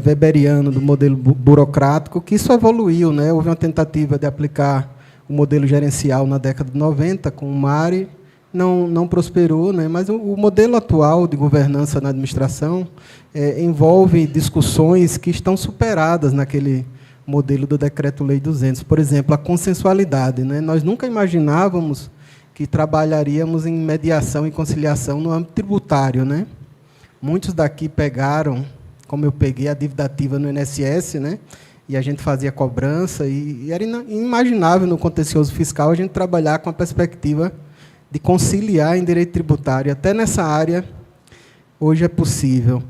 Speaker 5: weberiano, do modelo burocrático, que isso evoluiu, né? Houve uma tentativa de aplicar o modelo gerencial na década de 90, com o MARE, não prosperou, né? Mas o modelo atual de governança na administração envolve discussões que estão superadas naquele modelo do Decreto-Lei 200. Por exemplo, a consensualidade, né? Nós nunca imaginávamos que trabalharíamos em mediação e conciliação no âmbito tributário, né? Muitos daqui pegaram, como eu peguei, a dívida ativa no INSS, né? E a gente fazia cobrança, e era inimaginável no contencioso fiscal a gente trabalhar com a perspectiva de conciliar em direito tributário. Até nessa área, hoje é possível.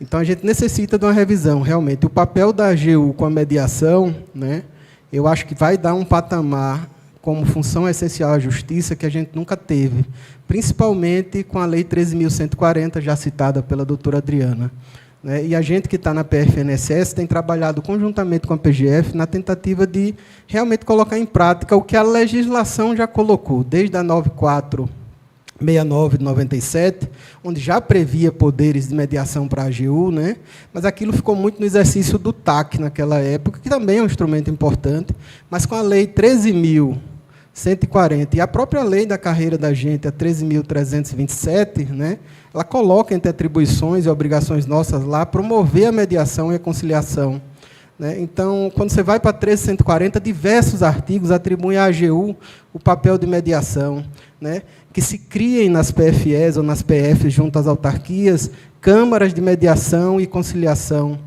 Speaker 5: Então, a gente necessita de uma revisão, realmente. O papel da AGU com a mediação, né, eu acho que vai dar um patamar como função essencial à justiça que a gente nunca teve, principalmente com a Lei 13.140, já citada pela doutora Adriana, né? E a gente que está na PFNSS tem trabalhado conjuntamente com a PGF na tentativa de realmente colocar em prática o que a legislação já colocou, desde a 9469 de 97, onde já previa poderes de mediação para a AGU, né? Mas aquilo ficou muito no exercício do TAC naquela época, que também é um instrumento importante, mas com a Lei 13.140, 140. E a própria lei da carreira da gente, a 13.327, né, ela coloca entre atribuições e obrigações nossas lá promover a mediação e a conciliação. Né? Então, quando você vai para 13.140, diversos artigos atribuem à AGU o papel de mediação, né? Que se criem nas PFEs ou nas PFs, junto às autarquias, câmaras de mediação e conciliação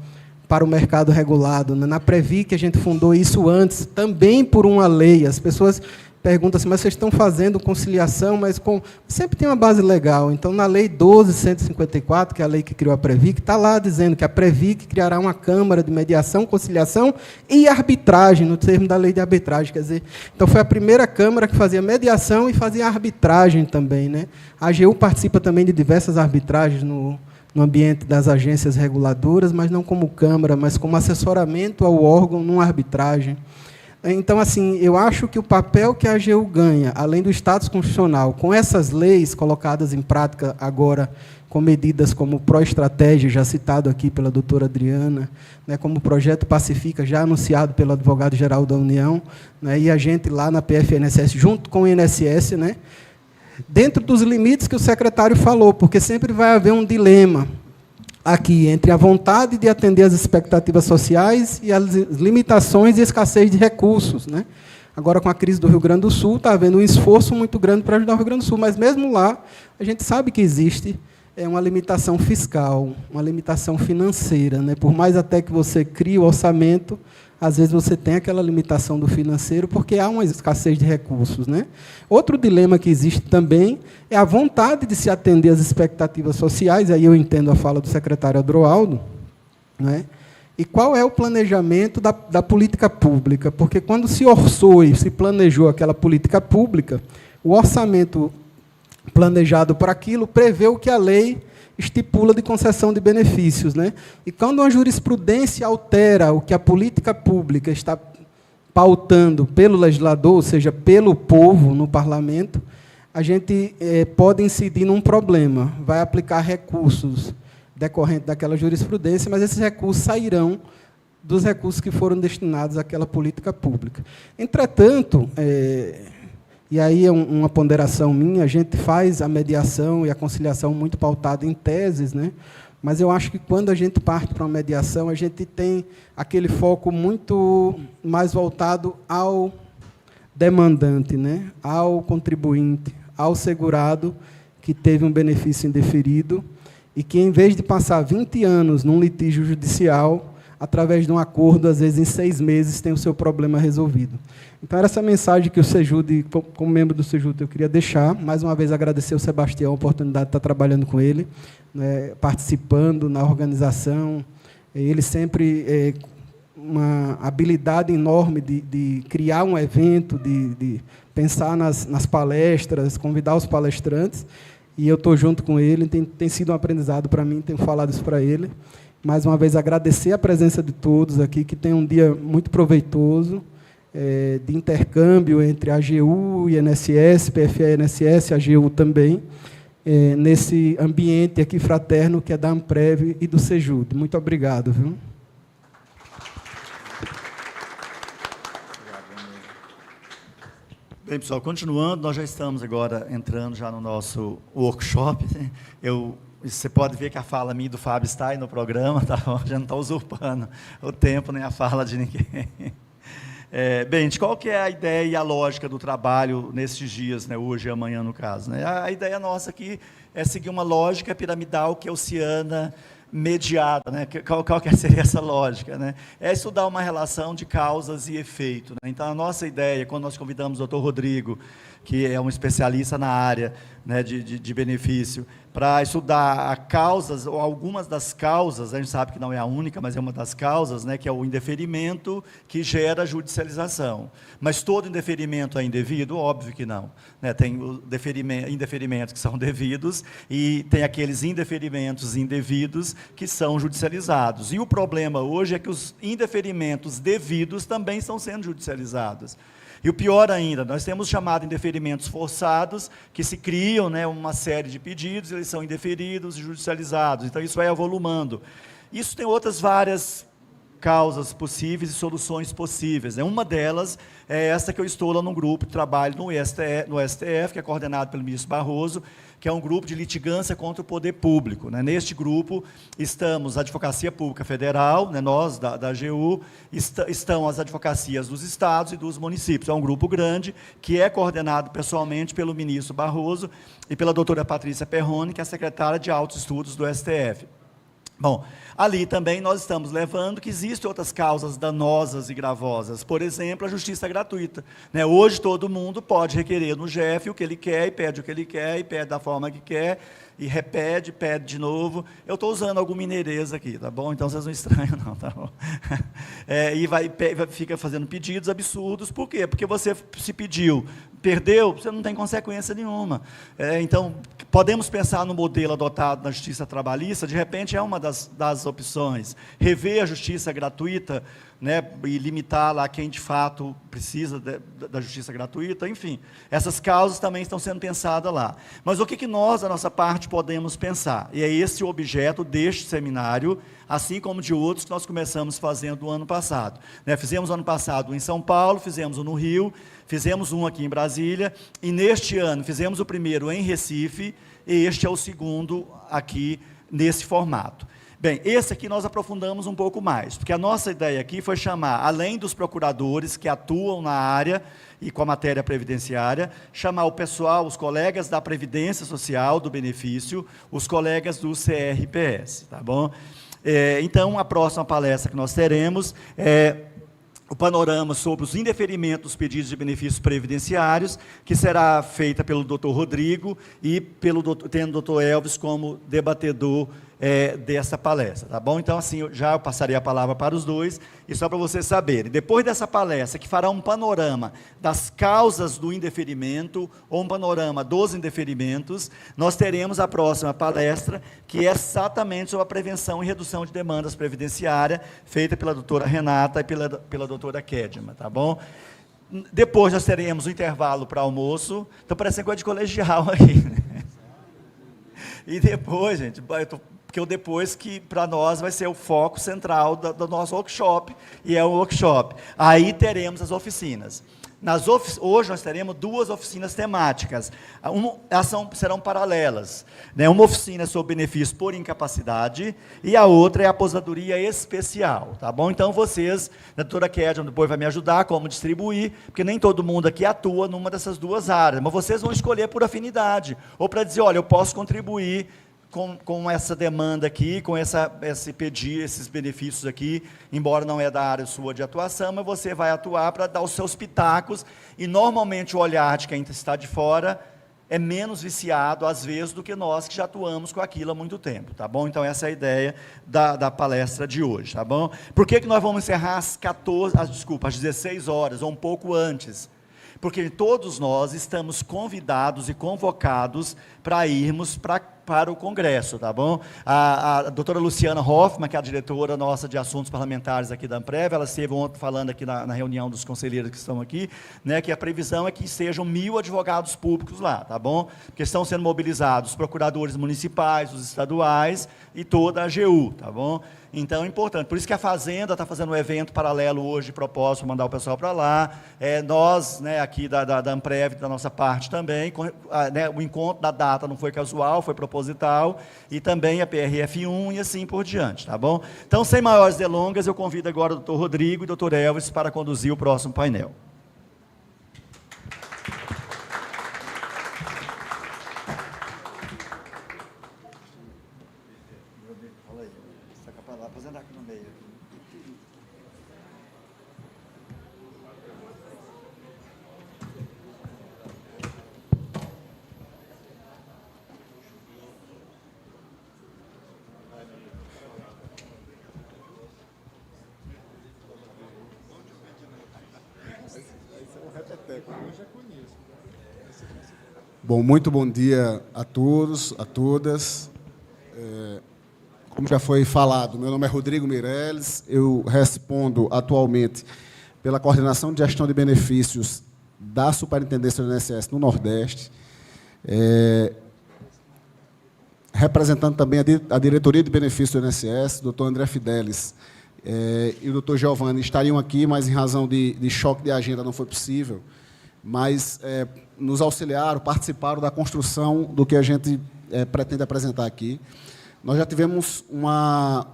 Speaker 5: para o mercado regulado. Na Previc, a gente fundou isso antes, também por uma lei. As pessoas perguntam assim, mas vocês estão fazendo conciliação, mas sempre tem uma base legal. Então, na Lei 12.154, que é a lei que criou a Previc, está lá dizendo que a Previc criará uma Câmara de Mediação, Conciliação e Arbitragem, no termo da Lei de Arbitragem. Quer dizer, então, foi a primeira Câmara que fazia mediação e fazia arbitragem também. Né? A AGU participa também de diversas arbitragens no ambiente das agências reguladoras, mas não como Câmara, mas como assessoramento ao órgão numa arbitragem. Então, assim, eu acho que o papel que a AGU ganha, além do status constitucional, com essas leis colocadas em prática agora, com medidas como o Proestratégia, já citado aqui pela doutora Adriana, né, como o Projeto Pacifica, já anunciado pelo Advogado-Geral da União, né, e a gente lá na PFNSS, junto com o INSS, né, dentro dos limites que o secretário falou, porque sempre vai haver um dilema aqui entre a vontade de atender às expectativas sociais e as limitações e escassez de recursos. Né? Agora, com a crise do Rio Grande do Sul, está havendo um esforço muito grande para ajudar o Rio Grande do Sul, mas, mesmo lá, a gente sabe que existe uma limitação fiscal, uma limitação financeira. Né? Por mais até que você crie o orçamento, às vezes você tem aquela limitação do financeiro, porque há uma escassez de recursos. Né? Outro dilema que existe também é a vontade de se atender às expectativas sociais, aí eu entendo a fala do secretário Adroaldo, né? E qual é o planejamento da política pública? Porque, quando se orçou e se planejou aquela política pública, o orçamento planejado para aquilo prevê o que a lei estipula de concessão de benefícios. Né? E, quando uma jurisprudência altera o que a política pública está pautando pelo legislador, ou seja, pelo povo no parlamento, a gente pode incidir num problema, vai aplicar recursos decorrentes daquela jurisprudência, mas esses recursos sairão dos recursos que foram destinados àquela política pública. Entretanto, e aí é uma ponderação minha, a gente faz a mediação e a conciliação muito pautada em teses, né? Mas eu acho que, quando a gente parte para uma mediação, a gente tem aquele foco muito mais voltado ao demandante, né? Ao contribuinte, ao segurado que teve um benefício indeferido e que, em vez de passar 20 anos num litígio judicial, através de um acordo, às vezes em 6 meses, tem o seu problema resolvido. Então, era essa mensagem que o Sejud, como membro do Sejud, eu queria deixar. Mais uma vez, agradecer ao Sebastião a oportunidade de estar trabalhando com ele, né, participando na organização. Ele sempre uma habilidade enorme de criar um evento, de pensar nas palestras, convidar os palestrantes, e eu estou junto com ele, tem sido um aprendizado para mim, tenho falado isso para ele. Mais uma vez, agradecer a presença de todos aqui, que tem um dia muito proveitoso, de intercâmbio entre a AGU, INSS, PFE, INSS, a AGU também, nesse ambiente aqui fraterno, que é da Amprev e do Sejud. Muito obrigado. Viu?
Speaker 1: Bem, pessoal, continuando, nós já estamos agora entrando já no nosso workshop. Você pode ver que a fala minha e do Fábio está aí no programa, tá? Já não está usurpando o tempo nem a fala de ninguém. Bem, qual que é a ideia e a lógica do trabalho nesses dias, né, hoje e amanhã, no caso? Né? A ideia nossa aqui é seguir uma lógica piramidal kelsciana mediada. Né? Qual que seria essa lógica? Né? É estudar uma relação de causas e efeito. Né? Então, a nossa ideia, quando nós convidamos o Dr. Rodrigo, que é um especialista na área, né, de benefício, para estudar causas, ou algumas das causas, a gente sabe que não é a única, mas é uma das causas, né, que é o indeferimento que gera judicialização. Mas todo indeferimento é indevido? Óbvio que não. Né? Tem indeferimentos que são devidos e tem aqueles indeferimentos indevidos que são judicializados. E o problema hoje é que os indeferimentos devidos também estão sendo judicializados. E o pior ainda, nós temos chamado indeferimentos forçados, que se criam, né, uma série de pedidos, eles são indeferidos e judicializados. Então, isso vai avolumando. Isso tem outras várias causas possíveis e soluções possíveis. Uma delas é essa que eu estou lá num grupo de trabalho no STF, que é coordenado pelo ministro Barroso, que é um grupo de litigância contra o poder público. Neste grupo estamos a Advocacia Pública Federal, nós da AGU, estão as advocacias dos estados e dos municípios. É um grupo grande que é coordenado pessoalmente pelo ministro Barroso e pela doutora Patrícia Perrone, que é a secretária de Altos Estudos do STF. Bom, ali também nós estamos levando que existem outras causas danosas e gravosas, por exemplo, a justiça gratuita. Hoje todo mundo pode requerer no JEF o que ele quer, e pede o que ele quer, e pede da forma que quer, e repete, pede de novo. Eu estou usando alguma mineireza aqui, tá bom? Então vocês não estranham, não, tá bom? Fica fazendo pedidos absurdos, por quê? Porque você se pediu, perdeu, você não tem consequência nenhuma. Então, podemos pensar no modelo adotado na justiça trabalhista, de repente é uma das opções. Rever a justiça gratuita, e limitá-la a quem de fato precisa da justiça gratuita, enfim. Essas causas também estão sendo pensadas lá. Mas o que nós, da nossa parte, podemos pensar? E é esse o objeto deste seminário, assim como de outros que nós começamos fazendo no ano passado. Fizemos ano passado em São Paulo, fizemos um no Rio, fizemos um aqui em Brasília, e neste ano fizemos o primeiro em Recife, e este é o segundo aqui nesse formato. Bem, esse aqui nós aprofundamos um pouco mais, porque a nossa ideia aqui foi chamar, além dos procuradores que atuam na área e com a matéria previdenciária, chamar o pessoal, os colegas da Previdência Social, do benefício, os colegas do CRPS, tá bom? Então, a próxima palestra que nós teremos é o panorama sobre os indeferimentos dos pedidos de benefícios previdenciários, que será feita pelo Dr. Rodrigo e tendo o Dr. Elvis como debatedor dessa palestra, tá bom? Então, assim, eu passarei a palavra para os dois, e só para vocês saberem, depois dessa palestra, que fará um panorama das causas do indeferimento, ou um panorama dos indeferimentos, nós teremos a próxima palestra, que é exatamente sobre a prevenção e redução de demandas previdenciárias, feita pela doutora Renata e pela doutora Kedma, tá bom? Depois nós teremos um intervalo para almoço, estou parecendo coisa de colegial aqui, né? E depois, gente, porque depois que, para nós, vai ser o foco central do nosso workshop, e é um workshop. Aí teremos as oficinas. Hoje nós teremos 2 oficinas temáticas. Elas serão paralelas. Uma oficina sobre benefícios por incapacidade, e a outra é a aposentadoria especial. Tá bom? Então, vocês, a doutora Kedma depois vai me ajudar como distribuir, porque nem todo mundo aqui atua numa dessas 2 áreas, mas vocês vão escolher por afinidade, ou para dizer, olha, eu posso contribuir com essa demanda aqui, com esse pedir, esses benefícios aqui, embora não é da área sua de atuação, mas você vai atuar para dar os seus pitacos, e normalmente o olhar de quem está de fora é menos viciado, às vezes, do que nós que já atuamos com aquilo há muito tempo, tá bom? Então, essa é a ideia da palestra de hoje, tá bom? Por que nós vamos encerrar às 16 horas, ou um pouco antes? Porque todos nós estamos convidados e convocados para irmos para o Congresso, tá bom? A doutora Luciana Hoffmann, que é a diretora nossa de assuntos parlamentares aqui da Amprev, ela esteve ontem falando aqui na reunião dos conselheiros que estão aqui, que a previsão é que sejam 1.000 advogados públicos lá, tá bom? Porque estão sendo mobilizados os procuradores municipais, os estaduais e toda a AGU, tá bom? Então, é importante. Por isso que a Fazenda está fazendo um evento paralelo hoje, de propósito, mandar o pessoal para lá. Nós, aqui da Amprev, da nossa parte também, o encontro da data não foi casual, foi proposital, e também a PRF1 e assim por diante, tá bom? Então, sem maiores delongas, eu convido agora o doutor Rodrigo e o doutor Elvis para conduzir o próximo painel.
Speaker 6: Bom, muito bom dia a todos, a todas. Como já foi falado, meu nome é Rodrigo Meirelles, eu respondo atualmente pela coordenação de gestão de benefícios da Superintendência do INSS no Nordeste, representando também a diretoria de benefícios do INSS, doutor André Fidelis, e o doutor Giovanni estariam aqui, mas em razão de choque de agenda não foi possível, mas nos auxiliaram, participaram da construção do que a gente pretende apresentar aqui. Nós já tivemos uma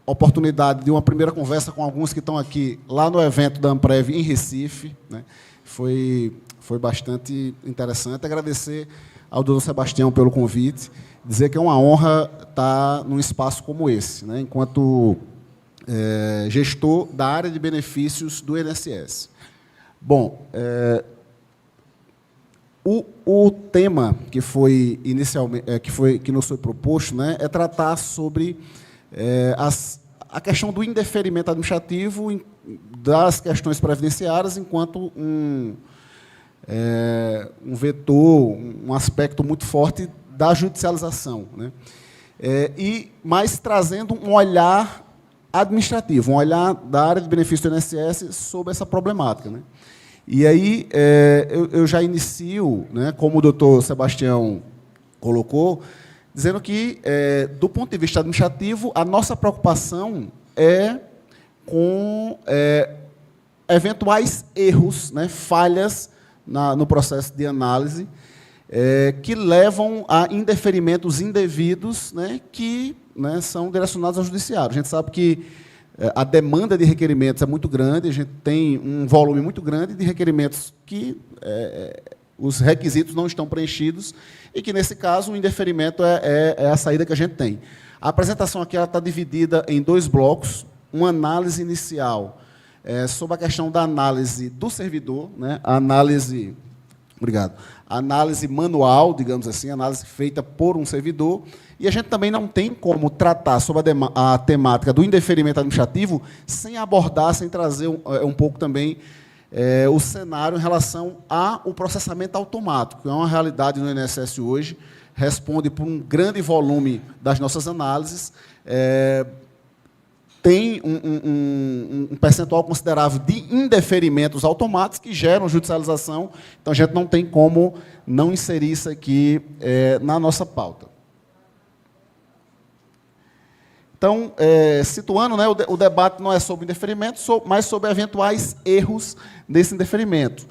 Speaker 6: oportunidade de uma primeira conversa com alguns que estão aqui, lá no evento da Amprev, em Recife, né? Foi bastante interessante. Agradecer ao doutor Sebastião pelo convite, dizer que é uma honra estar num espaço como esse, né? Enquanto gestor da área de benefícios do INSS. Bom, o tema que foi inicialmente que nos foi proposto, né, é tratar sobre a questão do indeferimento administrativo das questões previdenciárias enquanto um vetor, um aspecto muito forte da judicialização, né? Mas trazendo um olhar administrativo, um olhar da área de benefício do INSS sobre essa problemática, né? E aí eu já inicio, né, como o doutor Sebastião colocou, dizendo que, do ponto de vista administrativo, a nossa preocupação é com eventuais erros, né, falhas no processo de análise, que levam a indeferimentos indevidos, né, que, né, são direcionados ao judiciário. A gente sabe que a demanda de requerimentos é muito grande, a gente tem um volume muito grande de requerimentos que os requisitos não estão preenchidos e que, nesse caso, o indeferimento é a saída que a gente tem. A apresentação aqui está dividida em 2 blocos, uma análise inicial sobre a questão da análise do servidor, né, a análise manual, digamos assim, análise feita por um servidor, e a gente também não tem como tratar sobre a temática do indeferimento administrativo sem abordar, sem trazer um pouco também o cenário em relação ao processamento automático, que é uma realidade no INSS hoje, responde por um grande volume das nossas análises, tem um percentual considerável de indeferimentos automáticos que geram judicialização, então a gente não tem como não inserir isso aqui na nossa pauta. Então, situando, né, o debate não é sobre indeferimento, mas sobre eventuais erros desse indeferimento.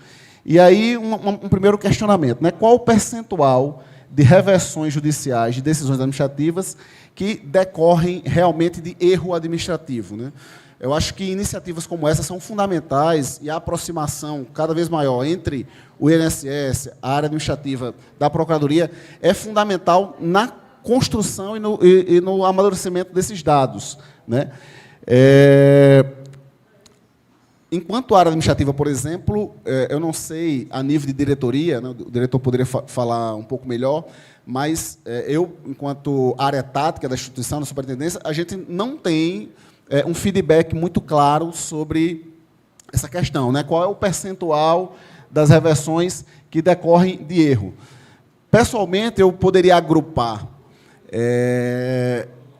Speaker 6: E aí, um primeiro questionamento, né, qual o percentual de reversões judiciais de decisões administrativas que decorrem realmente de erro administrativo, né? Eu acho que iniciativas como essa são fundamentais e a aproximação cada vez maior entre o INSS, a área administrativa da Procuradoria, é fundamental na construção e no amadurecimento desses dados, né? Enquanto área administrativa, por exemplo, eu não sei a nível de diretoria, né, o diretor poderia falar um pouco melhor, mas eu, enquanto área tática da instituição, da superintendência, a gente não tem um feedback muito claro sobre essa questão, né? Qual é o percentual das reversões que decorrem de erro. Pessoalmente, eu poderia agrupar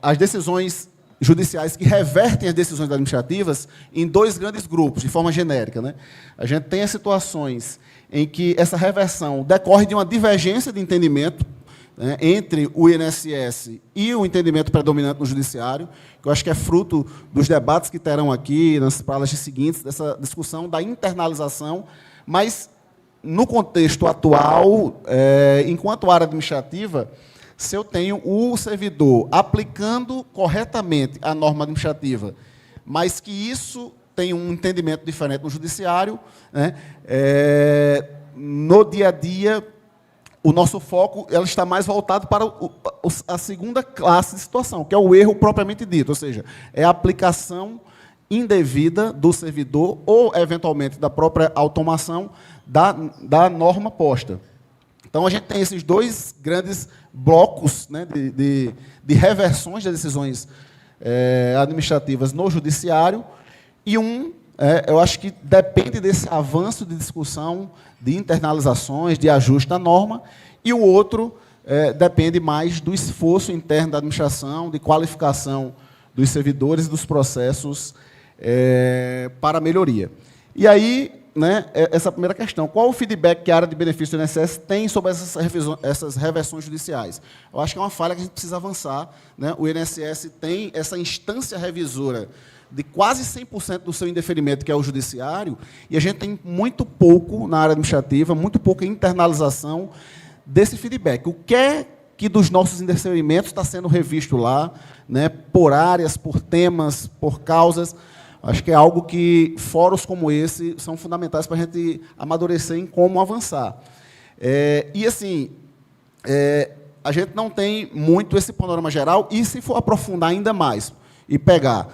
Speaker 6: as decisões judiciais que revertem as decisões administrativas em 2 grandes grupos, de forma genérica, né? A gente tem as situações em que essa reversão decorre de uma divergência de entendimento, né, entre o INSS e o entendimento predominante no judiciário, que eu acho que é fruto dos debates que terão aqui nas palestras seguintes, dessa discussão da internalização, mas, no contexto atual, enquanto área administrativa, se eu tenho o servidor aplicando corretamente a norma administrativa, mas que isso tem um entendimento diferente no judiciário, né, no dia a dia, o nosso foco ela está mais voltado para a segunda classe de situação, que é o erro propriamente dito, ou seja, é a aplicação indevida do servidor ou, eventualmente, da própria automação da norma posta. Então, a gente tem esses 2 grandes blocos, né, de reversões das decisões administrativas no judiciário, e eu acho que depende desse avanço de discussão, de internalizações, de ajuste da norma, e o outro depende mais do esforço interno da administração, de qualificação dos servidores e dos processos para melhoria. E aí, né, essa primeira questão. Qual o feedback que a área de benefício do INSS tem sobre essas reversões judiciais? Eu acho que é uma falha que a gente precisa avançar, né? O INSS tem essa instância revisora de quase 100% do seu indeferimento, que é o judiciário, e a gente tem muito pouco na área administrativa, muito pouca internalização desse feedback. O que é que dos nossos indeferimentos está sendo revisto lá, né, por áreas, por temas, por causas? Acho que é algo que fóruns como esse são fundamentais para a gente amadurecer em como avançar. E, assim, a gente não tem muito esse panorama geral, e se for aprofundar ainda mais e pegar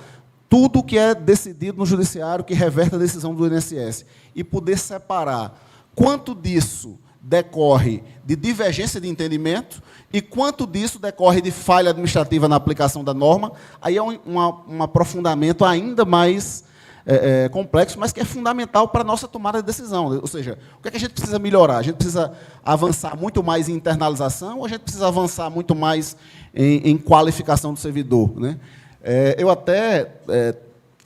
Speaker 6: tudo que é decidido no judiciário, que reverte a decisão do INSS, e poder separar quanto disso decorre de divergência de entendimento e quanto disso decorre de falha administrativa na aplicação da norma, aí é um aprofundamento ainda mais complexo, mas que é fundamental para a nossa tomada de decisão. Ou seja, o que é que a gente precisa melhorar? A gente precisa avançar muito mais em internalização ou a gente precisa avançar muito mais em qualificação do servidor, né? Eu até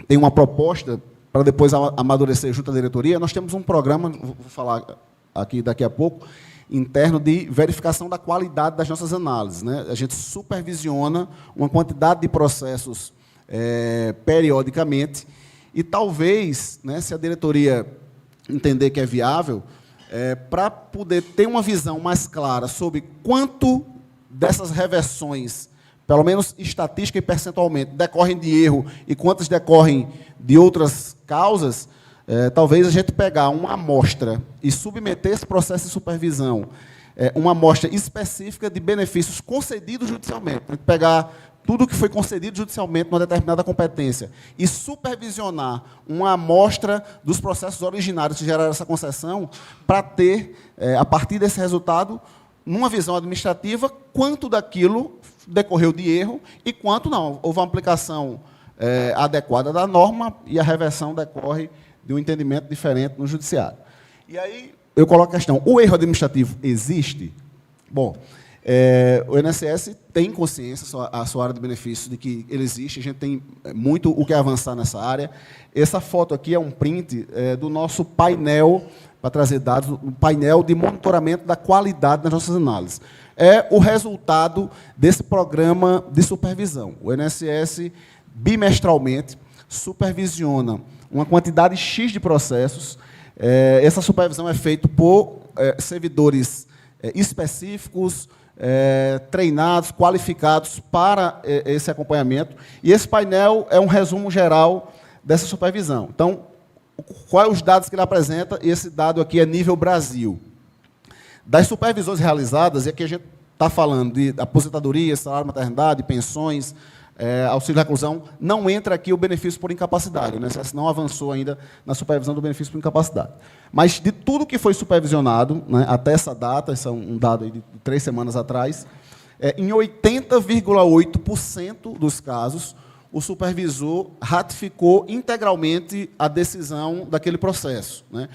Speaker 6: tenho uma proposta para depois amadurecer junto à diretoria. Nós temos um programa, vou falar aqui daqui a pouco, interno de verificação da qualidade das nossas análises, né? A gente supervisiona uma quantidade de processos periodicamente e talvez, né, se a diretoria entender que é viável, para poder ter uma visão mais clara sobre quanto dessas reversões, pelo menos estatística e percentualmente, decorrem de erro e quantas decorrem de outras causas, talvez a gente pegar uma amostra e submeter esse processo de supervisão, uma amostra específica de benefícios concedidos judicialmente. A gente pegar tudo que foi concedido judicialmente numa determinada competência e supervisionar uma amostra dos processos originários que geraram essa concessão para ter, a partir desse resultado, numa visão administrativa, quanto daquilo decorreu de erro e quanto não. Houve uma aplicação adequada da norma e a reversão decorre de um entendimento diferente no judiciário. E aí eu coloco a questão, o erro administrativo existe? Bom, o INSS tem consciência, a sua área de benefícios, de que ele existe, a gente tem muito o que avançar nessa área. Essa foto aqui é um print do nosso painel, para trazer dados, um painel de monitoramento da qualidade das nossas análises. É o resultado desse programa de supervisão. O INSS, bimestralmente, supervisiona uma quantidade X de processos. Essa supervisão é feita por servidores específicos, treinados, qualificados para esse acompanhamento. E esse painel é um resumo geral dessa supervisão. Então, quais os dados que ele apresenta? Esse dado aqui é nível Brasil. Das supervisões realizadas, e aqui a gente está falando de aposentadoria, salário, maternidade, pensões, auxílio de reclusão, não entra aqui o benefício por incapacidade. O INSS não avançou ainda na supervisão do benefício por incapacidade. Mas de tudo que foi supervisionado, né, até essa data, esse é um dado aí de 3 semanas atrás, em 80,8% dos casos, o supervisor ratificou integralmente a decisão daquele processo, né?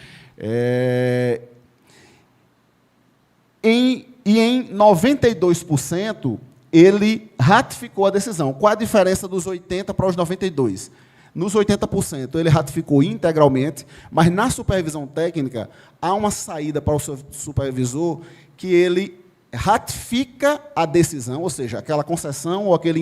Speaker 6: E em 92%, ele ratificou a decisão. Qual a diferença dos 80% para os 92%? Nos 80%, ele ratificou integralmente, mas na supervisão técnica, há uma saída para o supervisor que ele ratifica a decisão, ou seja, aquela concessão ou aquele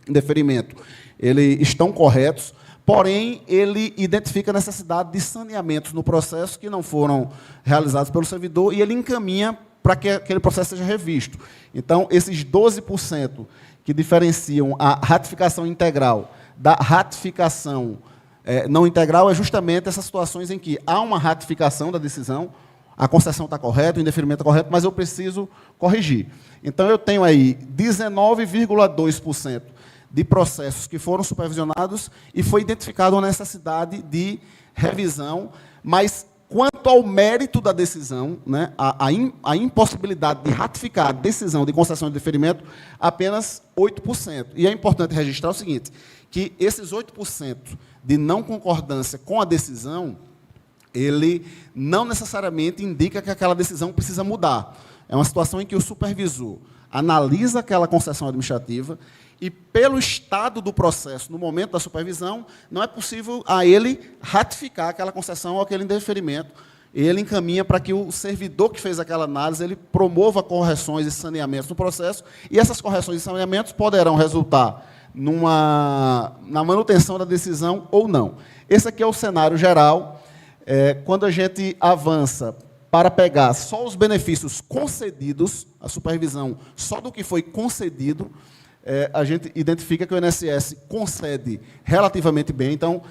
Speaker 6: indeferimento, eles estão corretos, porém, ele identifica a necessidade de saneamentos no processo que não foram realizados pelo servidor e ele encaminha para que aquele processo seja revisto. Então, esses 12% que diferenciam a ratificação integral da ratificação não integral é justamente essas situações em que há uma ratificação da decisão, a concessão está correta, o indeferimento está correto, mas eu preciso corrigir. Então, eu tenho aí 19,2% de processos que foram supervisionados e foi identificada uma necessidade de revisão, mas quanto ao mérito da decisão, né, a impossibilidade de ratificar a decisão de concessão de deferimento, apenas 8%. E é importante registrar o seguinte, que esses 8% de não concordância com a decisão, ele não necessariamente indica que aquela decisão precisa mudar. É uma situação em que o supervisor analisa aquela concessão administrativa e, pelo estado do processo, no momento da supervisão, não é possível a ele ratificar aquela concessão ou aquele indeferimento. Ele encaminha para que o servidor que fez aquela análise ele promova correções e saneamentos no processo, e essas correções e saneamentos poderão resultar na manutenção da decisão ou não. Esse aqui é o cenário geral. Quando a gente avança para pegar só os benefícios concedidos, a supervisão só do que foi concedido, a gente identifica que o INSS concede relativamente bem. Então,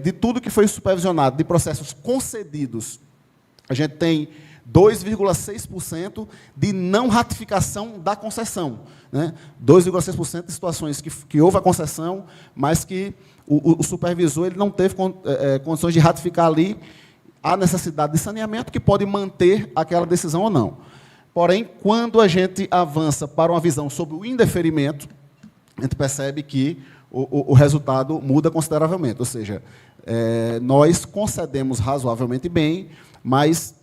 Speaker 6: de tudo que foi supervisionado, de processos concedidos, a gente tem 2,6% de não ratificação da concessão, né? 2,6% de situações que houve a concessão, mas que o supervisor ele não teve condições de ratificar ali a necessidade de saneamento, que pode manter aquela decisão ou não. Porém, quando a gente avança para uma visão sobre o indeferimento, a gente percebe que o resultado muda consideravelmente. Ou seja, nós concedemos razoavelmente bem, mas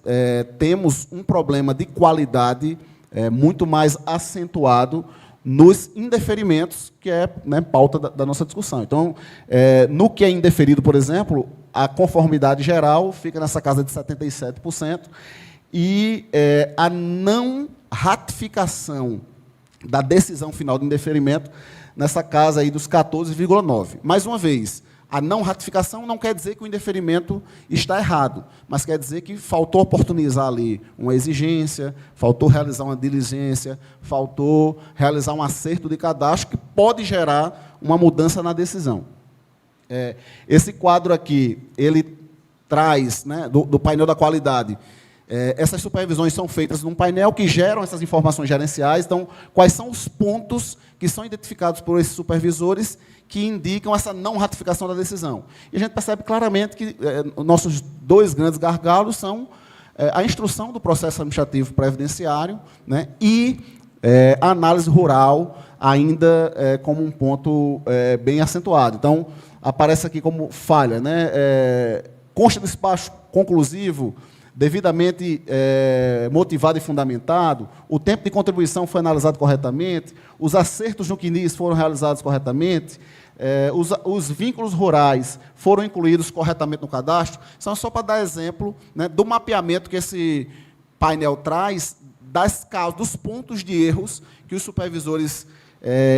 Speaker 6: temos um problema de qualidade muito mais acentuado nos indeferimentos, que é, né, pauta da nossa discussão. Então, no que é indeferido, por exemplo, a conformidade geral fica nessa casa de 77%, e a não ratificação da decisão final de indeferimento nessa casa aí dos 14,9%. Mais uma vez, a não ratificação não quer dizer que o indeferimento está errado, mas quer dizer que faltou oportunizar ali uma exigência, faltou realizar uma diligência, faltou realizar um acerto de cadastro que pode gerar uma mudança na decisão. Esse quadro aqui, ele traz, né, do painel da qualidade. Essas supervisões são feitas num painel que geram essas informações gerenciais. Então, quais são os pontos que são identificados por esses supervisores que indicam essa não ratificação da decisão? E a gente percebe claramente que nossos dois grandes gargalos são a instrução do processo administrativo previdenciário, né, e a análise rural, ainda como um ponto bem acentuado. Então, aparece aqui como falha, né? Consta de despacho conclusivo, devidamente motivado e fundamentado, o tempo de contribuição foi analisado corretamente, os acertos no CNIS foram realizados corretamente, os vínculos rurais foram incluídos corretamente no cadastro. São só para dar exemplo, né, do mapeamento que esse painel traz das causas, dos pontos de erros que os supervisores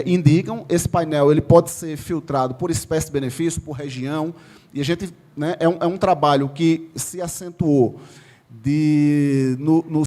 Speaker 6: indicam. Esse painel ele pode ser filtrado por espécie de benefício, por região, e a gente, né, é um trabalho que se acentuou no